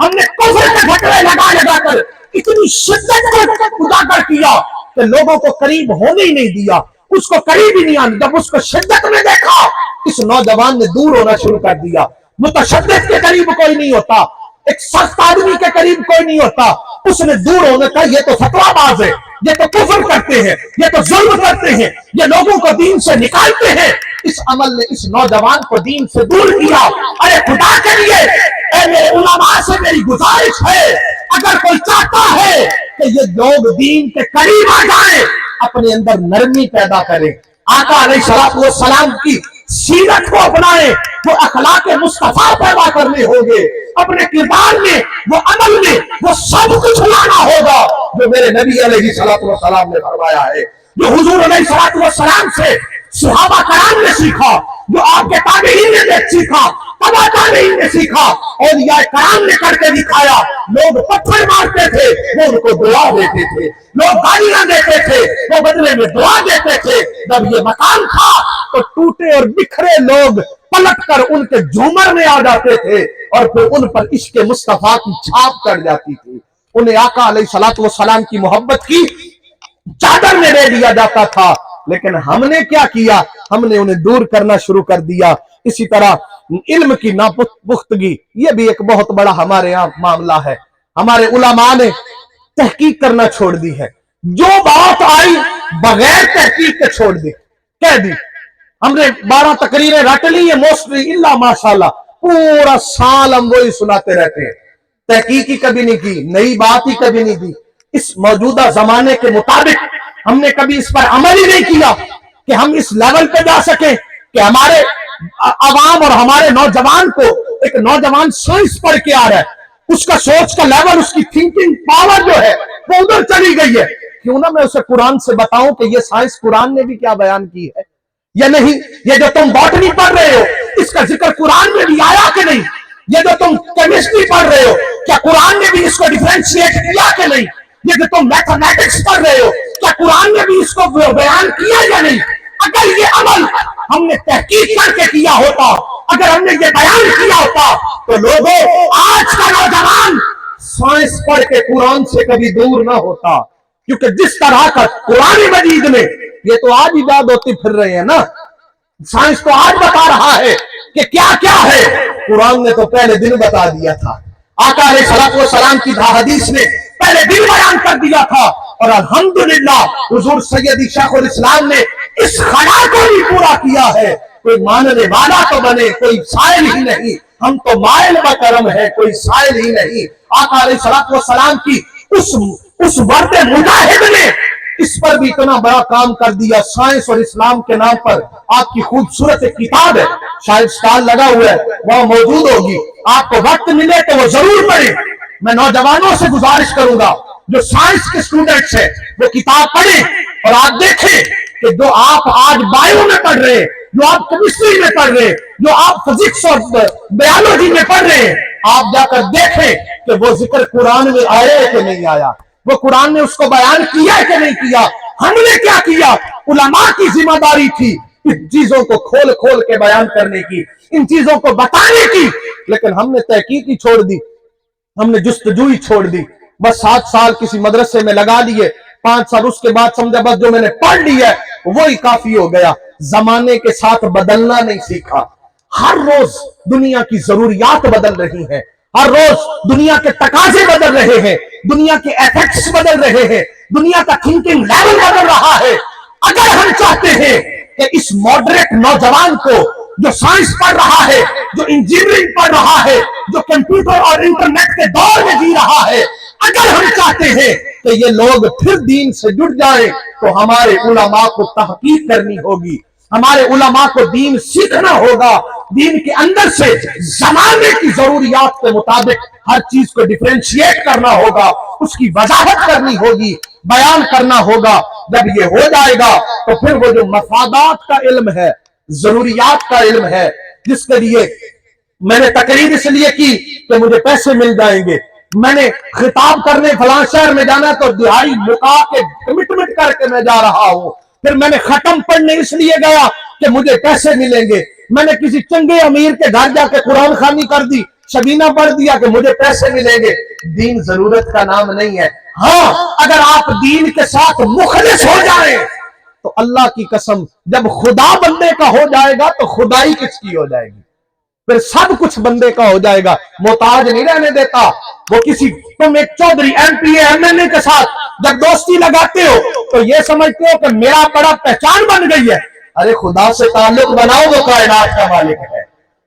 हमने कुफर के फतवे लगा कर इतनी शिद्दत को उजागर किया कि लोगों को करीब होने ही नहीं दिया, उसको करीब ही नहीं आने। जब उसको शिद्दत में देखा, इस नौजवान ने दूर होना शुरू कर दिया। मुतशद्दिद के करीब कोई नहीं होता, एक सख्त आदमी के करीब कोई नहीं होता, उसने दूर होने का, ये तो फतवाबाज है, ये तो कुफर करते हैं, ये तो जुल्म करते हैं, ये लोगों को दीन से निकालते हैं। इस अमल ने इस नौजवान को दीन से दूर किया। अरे खुदा के लिए मेरे उलमा से मेरी गुजारिश है, अगर कोई चाहता है कि ये लोग दीन के करीब आ जाए, अपने अंदर नरमी पैदा करें, आका अलैहिस्सलातु वस्सलाम की सीरत को अपनाएं, वो अखलाक मुस्तफा पैदा करने होंगे, अपने किरदार में, वो अमल में, वो सब कुछ लाना होगा जो मेरे नबी अलैहिस्सलातु वस्सलाम ने फरमाया है, जो हुजूर अलैहिस्सलातु वस्सलाम से सहाबा कराम ने सीखा, जो आपके ताबईन ने सीखा, तबा ताबईन ने सीखा, और या कराम ने करके दिखाया। लोग पत्थर मारते थे, वो उनको दुआ देते थे, लोग गालियां देते थे, वो बदले में दुआ देते थे। जब ये मकान था तो टूटे और बिखरे लोग पलट कर उनके झूमर में आ जाते थे और फिर उन पर इश्क मुस्तफा की छाप चढ़ जाती थी। उन्हें आका अलैहिस्सलातु वस्सलाम की मोहब्बत की चादर में ले लिया जाता था, लेकिन हमने क्या किया, हमने उन्हें दूर करना शुरू कर दिया। इसी तरह इल्म की नापुख्तगी, ये भी एक बहुत बड़ा हमारे यहाँ मामला है। हमारे उलमा ने तहकीक करना छोड़ दी है, जो बात आई बगैर तहकीक के छोड़ दी, कह दी। हमने 12 तकरीरें रट ली है, मोस्टली इल्ला माशाल्लाह, पूरा साल हम वही सुनाते रहते हैं, तहकीक ही कभी नहीं की, नई बात ही कभी नहीं दी। इस मौजूदा जमाने के मुताबिक हमने कभी इस पर अमल ही नहीं किया कि हम इस लेवल पे जा सके कि हमारे अवाम और हमारे नौजवान को, एक नौजवान साइंस पढ़ के आ रहा है, उसका सोच का लेवल, उसकी थिंकिंग पावर जो है वो उधर चली गई है। क्यों ना मैं उसे कुरान से बताऊं कि ये साइंस कुरान ने भी क्या बयान की है या नहीं। ये जो तुम बॉटनी पढ़ रहे हो, इसका जिक्र कुरान में भी आया कि नहीं। ये जो तुम केमिस्ट्री पढ़ रहे हो, क्या कुरान ने भी इसको डिफरेंशिएट किया कि नहीं। ये जो तुम मैथमेटिक्स पढ़ रहे हो, क्या कुरान ने भी इसको बयान किया या नहीं। अगर ये अमल हमने तहकीक करके किया होता, अगर हमने ये बयान किया होता, तो लोगों, आज का नौजवान साइंस पढ़ के कुरान से कभी दूर ना होता। क्योंकि जिस तरह का कुरान मजीद में, ये तो आज इजाद होती फिर रहे हैं ना, साइंस तो आज बता रहा है कि क्या क्या है, कुरान ने तो पहले दिन बता दिया था। आका अलैहिस्सलातु वस्सलाम की हदीस ने पहले दिन बयान कर दिया था। और अल्हम्दुलिल्लाह हुजूर सैयदी शेखुल इस्लाम ने इस खड़ा को भी पूरा किया है। कोई मानने वाला तो बने, कोई साइल ही नहीं, हम तो माइल बकरम है, कोई साइल ही नहीं। आका अलैहिस्सलातु वस्सलाम की उस वर्द मुजाहिद ने इस पर भी इतना बड़ा काम कर दिया। साइंस और इस्लाम के नाम पर आपकी खूबसूरत एक किताब है, शायद स्टॉल लगा हुआ है, वहां मौजूद होगी, आपको वक्त मिले तो वो जरूर पढ़े। मैं नौजवानों से गुजारिश करूंगा जो साइंस के स्टूडेंट्स हैं वो किताब पढ़ें और आप देखें कि जो आप आज बायो में पढ़ रहे हैं, जो आप केमिस्ट्री में पढ़ रहे हैं, जो आप फिजिक्स और बायोलॉजी में पढ़ रहे हैं, आप जाकर देखें कि वो जिक्र कुरान में आया है कि नहीं आया, वो कुरान ने उसको बयान किया है कि नहीं किया, हमने क्या किया। उलमा की जिम्मेदारी थी इन चीजों को खोल खोल के बयान करने की, इन चीजों को बताने की, लेकिन हमने तहकीक ही छोड़ दी, हमने जुस्तजू छोड़ दी। बस 7 साल किसी मदरसे में लगा लिए, 5 साल उसके बाद समझा बस जो मैंने पढ़ लिया है वही काफी हो गया। जमाने के साथ बदलना नहीं सीखा। हर रोज दुनिया की जरूरियात बदल रही हैं, हर रोज दुनिया के तकाजे बदल रहे हैं, दुनिया के एथिक्स बदल रहे हैं, दुनिया का थिंकिंग लेवल बदल रहा है। अगर हम चाहते हैं कि इस मॉडरेट नौजवान को जो साइंस पढ़ रहा है, जो इंजीनियरिंग पढ़ रहा है, जो कंप्यूटर और इंटरनेट के दौर में जी रहा है, अगर हम चाहते हैं कि ये लोग फिर दीन से जुड़ जाए तो हमारे उलमा को तहकीक करनी होगी, हमारे उलमा को दीन सीखना होगा, दीन के अंदर से जमाने की जरूरियात के मुताबिक हर चीज को डिफरेंशिएट करना होगा, उसकी वजाहत करनी होगी, बयान करना होगा। जब ये हो जाएगा तो फिर वो जो मफादात का इल्म है, जरूरियात का इल्म है, जिसके लिए मैंने तकरीर इसलिए की कि मुझे पैसे मिल जाएंगे, मैंने खिताब करने फलां शहर में जाना तो दिहाड़ी मुका के कमिटमेंट करके मैं जा रहा हूं, फिर मैंने खत्म पढ़ने इसलिए गया कि मुझे पैसे मिलेंगे, मैंने किसी चंगे अमीर के घर जाके कुरान खानी कर दी, शबीना पढ़ दिया कि मुझे पैसे मिलेंगे। दीन जरूरत का नाम नहीं है। हाँ, अगर आप दीन के साथ मुखलिस हो जाए तो अल्लाह की कसम जब खुदा बंदे का हो जाएगा तो खुदाई किसकी हो जाएगी, फिर सब कुछ बंदे का हो जाएगा। मोहताज नहीं रहने देता वो किसी, तुम एक चौधरी एमपीए एमएलए के साथ जब दोस्ती लगाते हो तो ये समझते हो कि मेरा बड़ा पहचान बन गई है। अरे खुदा से ताल्लुक बनाओ, वो कायनात का मालिक है,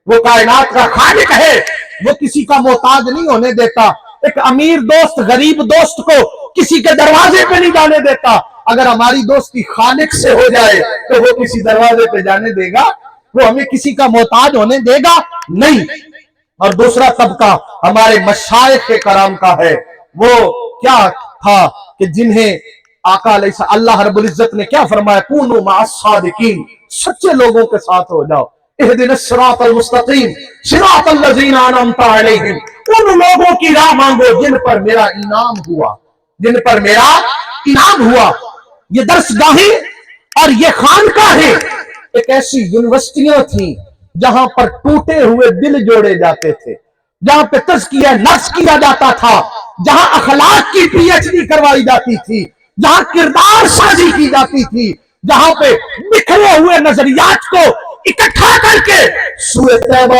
वो कायनात का खालिक है, वो किसी का मोहताज नहीं होने देता। एक अमीर दोस्त गरीब दोस्त को किसी के दरवाजे पे नहीं जाने देता। अगर हमारी दोस्ती खालिक से हो जाए तो वो किसी दरवाजे पे जाने देगा, वो हमें किसी का मोहताज होने देगा नहीं। और दूसरा तबका हमारे मशाइख के कराम का है, वो क्या था कि जिन्हें आका अल्लाह रब्बुल इज्जत ने क्या फरमाया, कूनू मअस सादिकीन, सच्चे लोगों के साथ हो जाओ। इहदिनस सिरातल मुस्तकीम सिरातल लज़ीना अनअमता अलैहिम, उन लोगों की राह मांगो जिन पर मेरा इनाम हुआ, जिन पर मेरा इनाम हुआ। ये दरसगाहें और ये खानकाहें एक ऐसी यूनिवर्सिटियां थी जहां पर टूटे हुए दिल जोड़े जाते थे, जहां पे तज़किया नफ्स किया जाता था, जहां अखलाक की पीएचडी करवाई जाती थी, जहां किरदार साजी की जाती थी, जहां पे बिखरे हुए नजरियात को इकट्ठा करके सूरह तौबा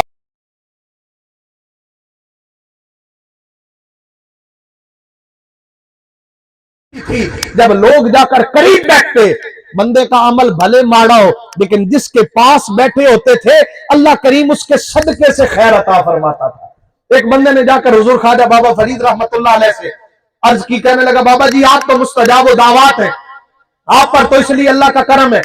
थी। जब लोग जाकर करीब बैठते, बंदे का अमल भले माड़ा हो लेकिन जिसके पास बैठे होते थे अल्लाह करीम उसके सदके से खैर अता फरमाता था। एक बंदे ने जाकर हुजूर ख्वाजा बाबा फरीद रहमतुल्लाह अलैह से अर्ज की, कहने लगा बाबा जी आप तो मुस्तजाब दावत हैं, आप पर तो इसलिए अल्लाह का करम है।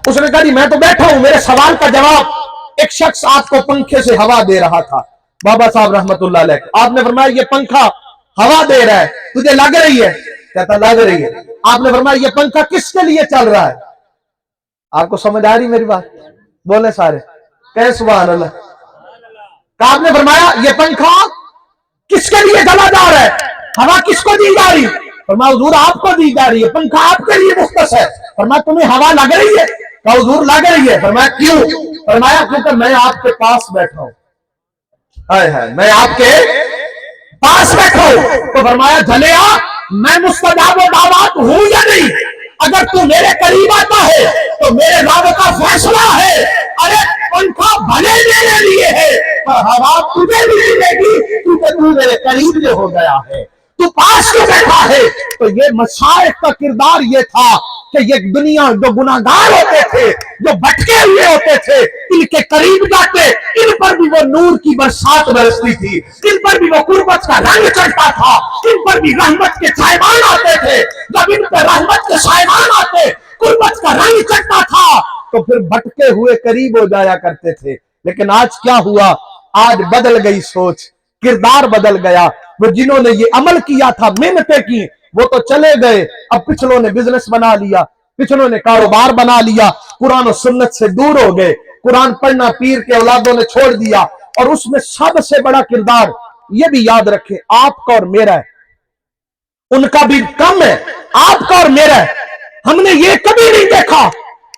तो उसने कहा जी मैं तो बैठा हूं, मेरे सवाल का जवाब। एक शख्स आपको पंखे से हवा दे रहा था, बाबा साहब रहमतुल्लाह अलैह, आपने फरमाया ये पंखा हवा दे रहा है, तुझे लग रही है? कहता लग रही है। आपने फरमाया ये पंखा किसके लिए चल रहा है? आपको समझ आ रही मेरी बात? बोले सारे, कहे सुभान अल्लाह। आपने फरमाया ये पंखा किसके लिए चला जा रहा है, हवा किसको दी जा रही? फरमाया हुजूर आपको दी जा रही है, पंखा आपके लिए मुख्तस है। फरमाया तुम्हें हवा लग रही है? कहा हुजूर लग रही है। फरमाया क्यों? फरमाया क्योंकि मैं आपके पास बैठा हूं। हाय हाय, मैं आपके पास बैठा हूं। तो फरमाया झलेया मैं मुस्तजाब दावत हूं या नहीं? अगर तू मेरे करीब आता है तो मेरे रब का फैसला है, अरे पंखा भले मेरे लिए है, हवा तुझे भी मिलेगी क्योंकि तू मेरे करीब जो हो गया है, तू पास में बैठा है। तो ये मशाइख का किरदार ये था کہ یہ دنیا جو گناہگار ہوتے تھے, جو بھٹکے ہوئے ہوتے تھے, ان کے قریب جاتے, ان پر بھی وہ نور کی برسات برستی تھی, ان پر بھی وہ قربت کا رنگ چڑھتا تھا, ان پر بھی رحمت کے سائبان آتے تھے. جب ان پر رحمت کے سائبان آتے, قربت کا رنگ چڑھتا تھا, تو پھر بھٹکے ہوئے قریب ہو جایا کرتے تھے. لیکن آج کیا ہوا؟ آج بدل گئی سوچ, کردار بدل گیا. وہ جنہوں نے یہ عمل کیا تھا, محنتیں کی, وہ تو چلے گئے. اب پچھلوں نے بزنس بنا لیا, پچھلوں نے کاروبار بنا لیا, قرآن و سنت سے دور ہو گئے, قرآن پڑھنا پیر کے اولادوں نے چھوڑ دیا. اور اس میں سب سے بڑا کردار یہ بھی یاد رکھیں, آپ کا اور میرا ہے. ان کا بھی کم ہے, آپ کا اور میرا ہے. ہم نے یہ کبھی نہیں دیکھا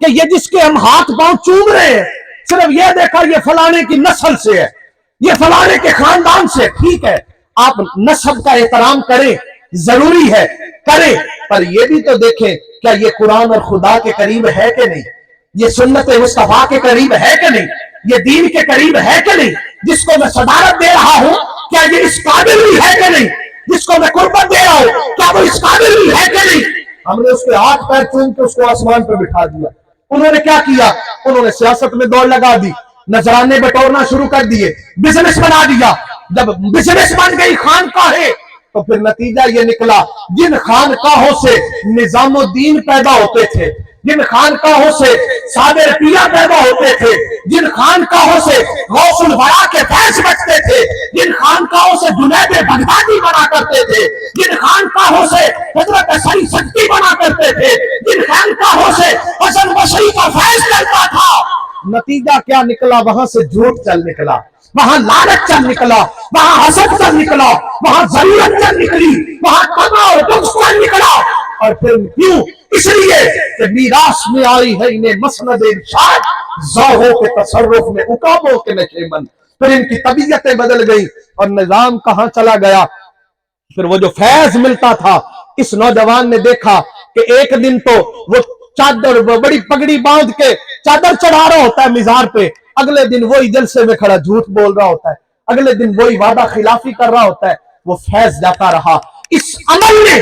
کہ یہ جس کے ہم ہاتھ پاؤں چوم رہے ہیں, صرف یہ دیکھا یہ فلانے کی نسل سے ہے, یہ فلانے کے خاندان سے. ٹھیک ہے, آپ نسب کا احترام کریں, ضروری ہے, کریں, پر یہ بھی تو دیکھیں کیا یہ قرآن اور خدا کے قریب ہے کہ نہیں, یہ سنت مصطفیٰ کے قریب ہے کہ نہیں, یہ دین کے قریب ہے کہ نہیں. جس کو میں صدارت دے رہا ہوں کیا یہ اس قابل بھی ہے کہ نہیں, جس کو میں قربت دے رہا ہوں کیا وہ اس قابل بھی ہے کہ نہیں. ہم نے اس کے ہاتھ پیر چوم کے اس کو آسمان پہ بٹھا دیا. انہوں نے کیا کیا؟ انہوں نے سیاست میں دوڑ لگا دی, نذرانے بٹورنا شروع کر دیے, بزنس بنا دیا. جب بزنس بن گئی خانقاہیں, تو پھر نتیجہ یہ نکلا, جن خانقاہوں سے نظام الدین پیدا ہوتے تھے, جن خانقاہوں سے صابر پیا پیدا ہوتے تھے, جن خانقاہوں سے غوث الورا کے فیض بچتے تھے, جن خانقاہوں سے جنید بغدادی بنا کرتے تھے, جن خانقاہوں سے حضرت سعید سکتی بنا کرتے تھے, جن خانقاہوں سے حسن بصری کا فیض چلتا تھا, نتیجہ کیا نکلا؟ وہاں سے جھوٹ چل نکلا, وہاں لعنت چل نکلا, وہاں حسد چل نکلا, وہاں ضرورت چل نکلی, وہاں تما اور بغض چل نکلا. اور پھر کیوں؟ اس لیے کہ میراث میں آئی ہے انہیں مسند ارشاد, ذوقوں کے تصرف میں عقابوں کے نشیمن. پھر ان کی طبیعتیں بدل گئی اور نظام کہاں چلا گیا. پھر وہ جو فیض ملتا تھا, اس نوجوان نے دیکھا کہ ایک دن تو وہ چادر, بڑی پگڑی باندھ کے چادر چڑھا رہا ہوتا ہے مزار پہ, اگلے دن وہی جلسے میں کھڑا جھوٹ بول رہا ہوتا ہے, اگلے دن وہی وعدہ خلافی کر رہا ہوتا ہے. وہ فیض جاتا رہا. اس عمل نے,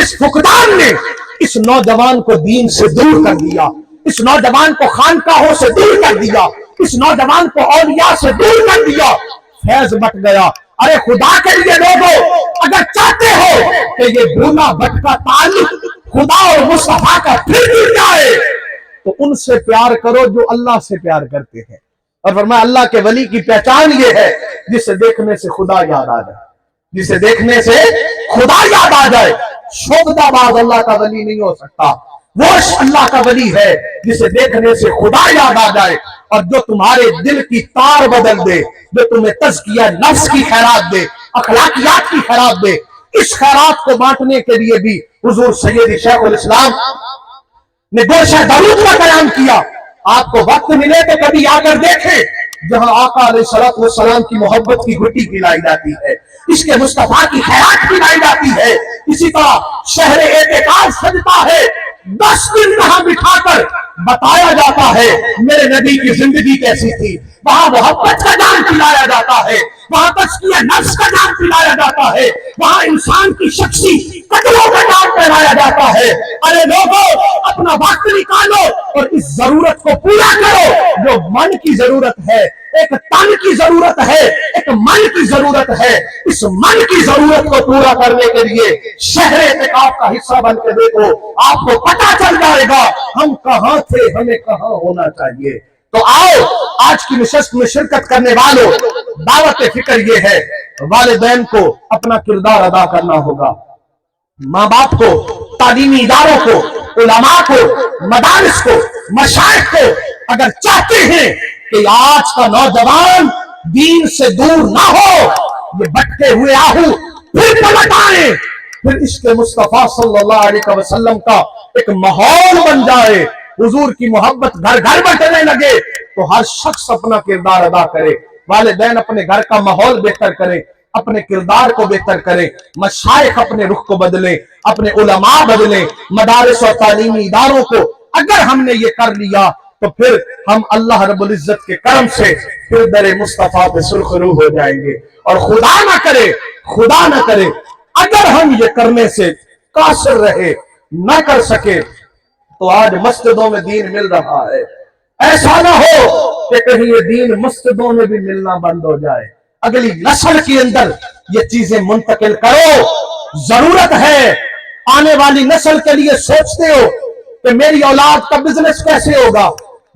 اس فقدان نے اس نوجوان کو دین سے دور کر دیا, اس نوجوان کو خانقاہوں سے دور کر دیا, اس نوجوان کو اولیاء سے دور کر دیا. فیض بٹ گیا. ارے خدا کے لیے لوگوں, اگر چاہتے ہو کہ یہ بھولا بھٹکا تعلق خدا اور مصطفیٰ کا پھر گر جائے, تو ان سے پیار کرو جو اللہ سے پیار کرتے ہیں. اور فرمایا اللہ کے ولی کی پہچان یہ ہے جسے دیکھنے سے خدا یاد آ جائے, جسے دیکھنے سے خدا یاد آ جائے. شوبدہ باز اللہ کا ولی نہیں ہو سکتا, وہ اللہ کا ولی ہے جسے دیکھنے سے خدا یاد آ جائے, اور جو تمہارے دل کی تار بدل دے, جو تمہیں تزکیہ نفس کی خیرات دے, اخلاقیات کی خیرات دے. اس خیرات کو بانٹنے کے لیے بھی حضور سید شیخ الاسلام نے گوشہ درود کا قیام کیا. آپ کو وقت ملے تو کبھی آ کر دیکھیں جہاں آقا علیہ الصلوۃ والسلام کی محبت کی گھٹی پلائی جاتی ہے, اس کے مصطفیٰ کی خیرات پلائی جاتی ہے. اسی طرح شہر اعتکاف سجتا ہے, 10 دن وہاں بٹھا کر بتایا جاتا ہے میرے نبی کی زندگی کیسی تھی. وہاں محبت کا جام پلایا جاتا ہے, وہاں تزکیہ نفس کا جام پلایا جاتا ہے, وہاں انسان کی شخصی قدروں کا جام پہنایا جاتا ہے. ارے لوگوں, اپنا وقت نکالو اور اس ضرورت کو پورا کرو جو من کی ضرورت ہے, ایک تن کی ضرورت ہے, ایک من کی ضرورت ہے. اس من کی ضرورت کو پورا کرنے کے لیے شہر اعتکاف کا حصہ بن کے دیکھو, آپ کو پتہ چل جائے گا ہم کہاں تھے, ہمیں کہاں ہونا چاہیے. تو آؤ, آج کی نشست میں شرکت کرنے والوں, دعوت فکر یہ ہے والدین کو اپنا کردار ادا کرنا ہوگا, ماں باپ کو, تعلیمی اداروں کو, علماء کو, مدارس کو, مشائخ کو. اگر چاہتے ہیں کہ آج کا نوجوان دین سے دور نہ ہو, یہ بھٹکے ہوئے آہو پھر پلٹ آئے, پھر عشق مصطفیٰ صلی اللہ علیہ وسلم کا ایک ماحول بن جائے, حضور کی محبت گھر گھر بٹنے لگے, تو ہر شخص اپنا کردار ادا کرے. والدین اپنے گھر کا ماحول بہتر کریں, اپنے کردار کو بہتر کریں, مشائخ اپنے رخ کو بدلیں, اپنے علماء بدلیں, مدارس اور تعلیمی اداروں کو. اگر ہم نے یہ کر لیا تو پھر ہم اللہ رب العزت کے کرم سے پھر در مصطفیٰ پہ سرخرو ہو جائیں گے. اور خدا نہ کرے اگر ہم یہ کرنے سے قاصر رہے, نہ کر سکے, تو آج مسجدوں میں دین مل رہا ہے. ایسا نہ ہو کہ کہیں یہ دین مسجدوں میں بھی ملنا بند ہو جائے. اگلی نسل کے اندر یہ چیزیں منتقل کرو. ضرورت ہے. آنے والی نسل کے لیے سوچتے ہو کہ میری اولاد کا بزنس کیسے ہوگا,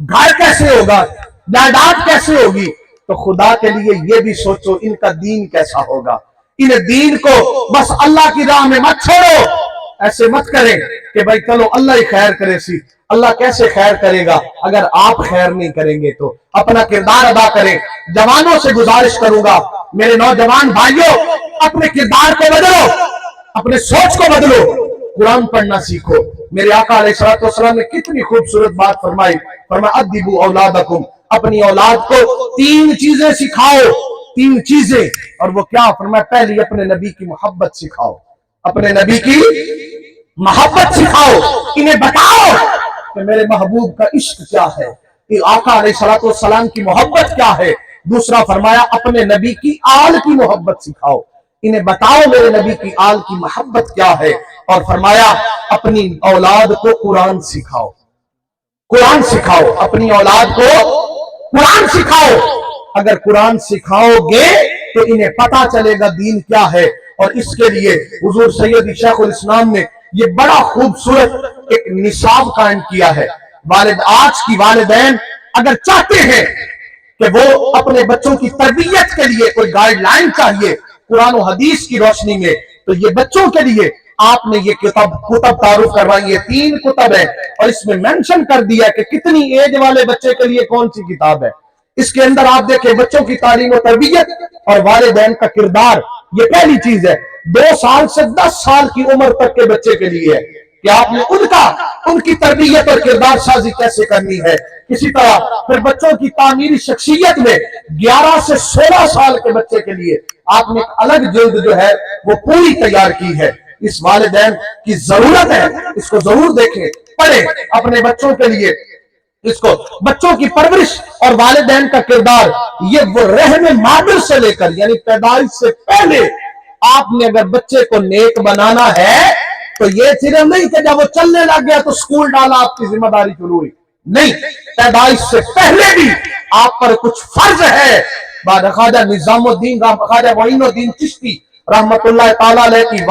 گھر کیسے ہوگا, جائیداد کیسے ہوگی, تو خدا کے لیے یہ بھی سوچو ان کا دین کیسا ہوگا. ان دین کو بس اللہ کی راہ میں مت چھوڑو. ایسے مت کریں کہ بھائی چلو اللہ ہی خیر کرے سی. اللہ کیسے خیر کرے گا اگر آپ خیر نہیں کریں گے؟ تو اپنا کردار ادا کریں. جوانوں سے گزارش کروں گا, میرے نوجوان بھائیوں, اپنے کردار کو بدلو, اپنے سوچ کو بدلو, قرآن پڑھنا سیکھو. میرے آقا علیہ الصلوۃ والسلام نے کتنی خوبصورت بات فرمائی. فرمایا ادبوا اولادکم, اپنی اولاد کو 3 چیزیں سکھاؤ. 3 چیزیں. اور وہ کیا؟ فرمایا پہلی اپنے نبی کی محبت سکھاؤ. اپنے نبی کی محبت سکھاؤ. انہیں بتاؤ کہ میرے محبوب کا عشق کیا ہے, کہ آقا علیہ الصلوۃ والسلام کی محبت کیا ہے. دوسرا فرمایا اپنے نبی کی آل کی محبت سکھاؤ. انہیں بتاؤ میرے نبی کی آل کی محبت کیا ہے. اور فرمایا اپنی اولاد کو قرآن سکھاؤ. قرآن سکھاؤ. اپنی اولاد کو قرآن سکھاؤ. اگر قرآن سکھاؤ گے تو انہیں پتا چلے گا دین کیا ہے. اور اس کے لیے حضور سید شیخ الاسلام نے یہ بڑا خوبصورت ایک نصاب قائم کیا ہے. آج کی والدین اگر چاہتے ہیں کہ وہ اپنے بچوں کی تربیت کے لیے کوئی گائیڈ لائن چاہیے قرآن و حدیث کی روشنی میں, تو یہ بچوں کے لیے آپ نے یہ کتب تعارف کروائی ہے. 3 کتب ہے اور اس میں مینشن کر دیا کہ کتنی ایج والے بچے کے لیے کون سی کتاب ہے. اس کے اندر آپ دیکھیں بچوں کی تعلیم و تربیت اور والدین کا کردار, یہ پہلی چیز ہے. 2 سال سے 10 سال کی عمر تک کے بچے کے لیے ہے کہ آپ نے ان کی تربیت اور کردار سازی کیسے کرنی ہے. اسی طرح پھر بچوں کی تعمیری شخصیت میں 11 سے 16 سال کے بچے کے لیے آپ نے ایک الگ جلد جو ہے وہ پوری تیار کی ہے. اس والدین کی ضرورت ہے, اس کو ضرور دیکھیں, پڑھیں اپنے بچوں کے لیے. اس کو بچوں کی پرورش اور والدین کا کردار, یہ وہ رحم مادر سے لے کر یعنی پیدائش سے پہلے آپ نے اگر بچے کو نیک بنانا ہے تو یہ صرف نہیں کہ جب وہ چلنے لگ گیا تو اسکول ڈالا آپ کی ذمہ داری شروع ہوئی. نہیں, پیدائش سے پہلے بھی آپ پر کچھ فرض ہے. خواجہ نظام الدین خواجہ معین الدین چشتی رحمت اللہ تعالی علیہ کی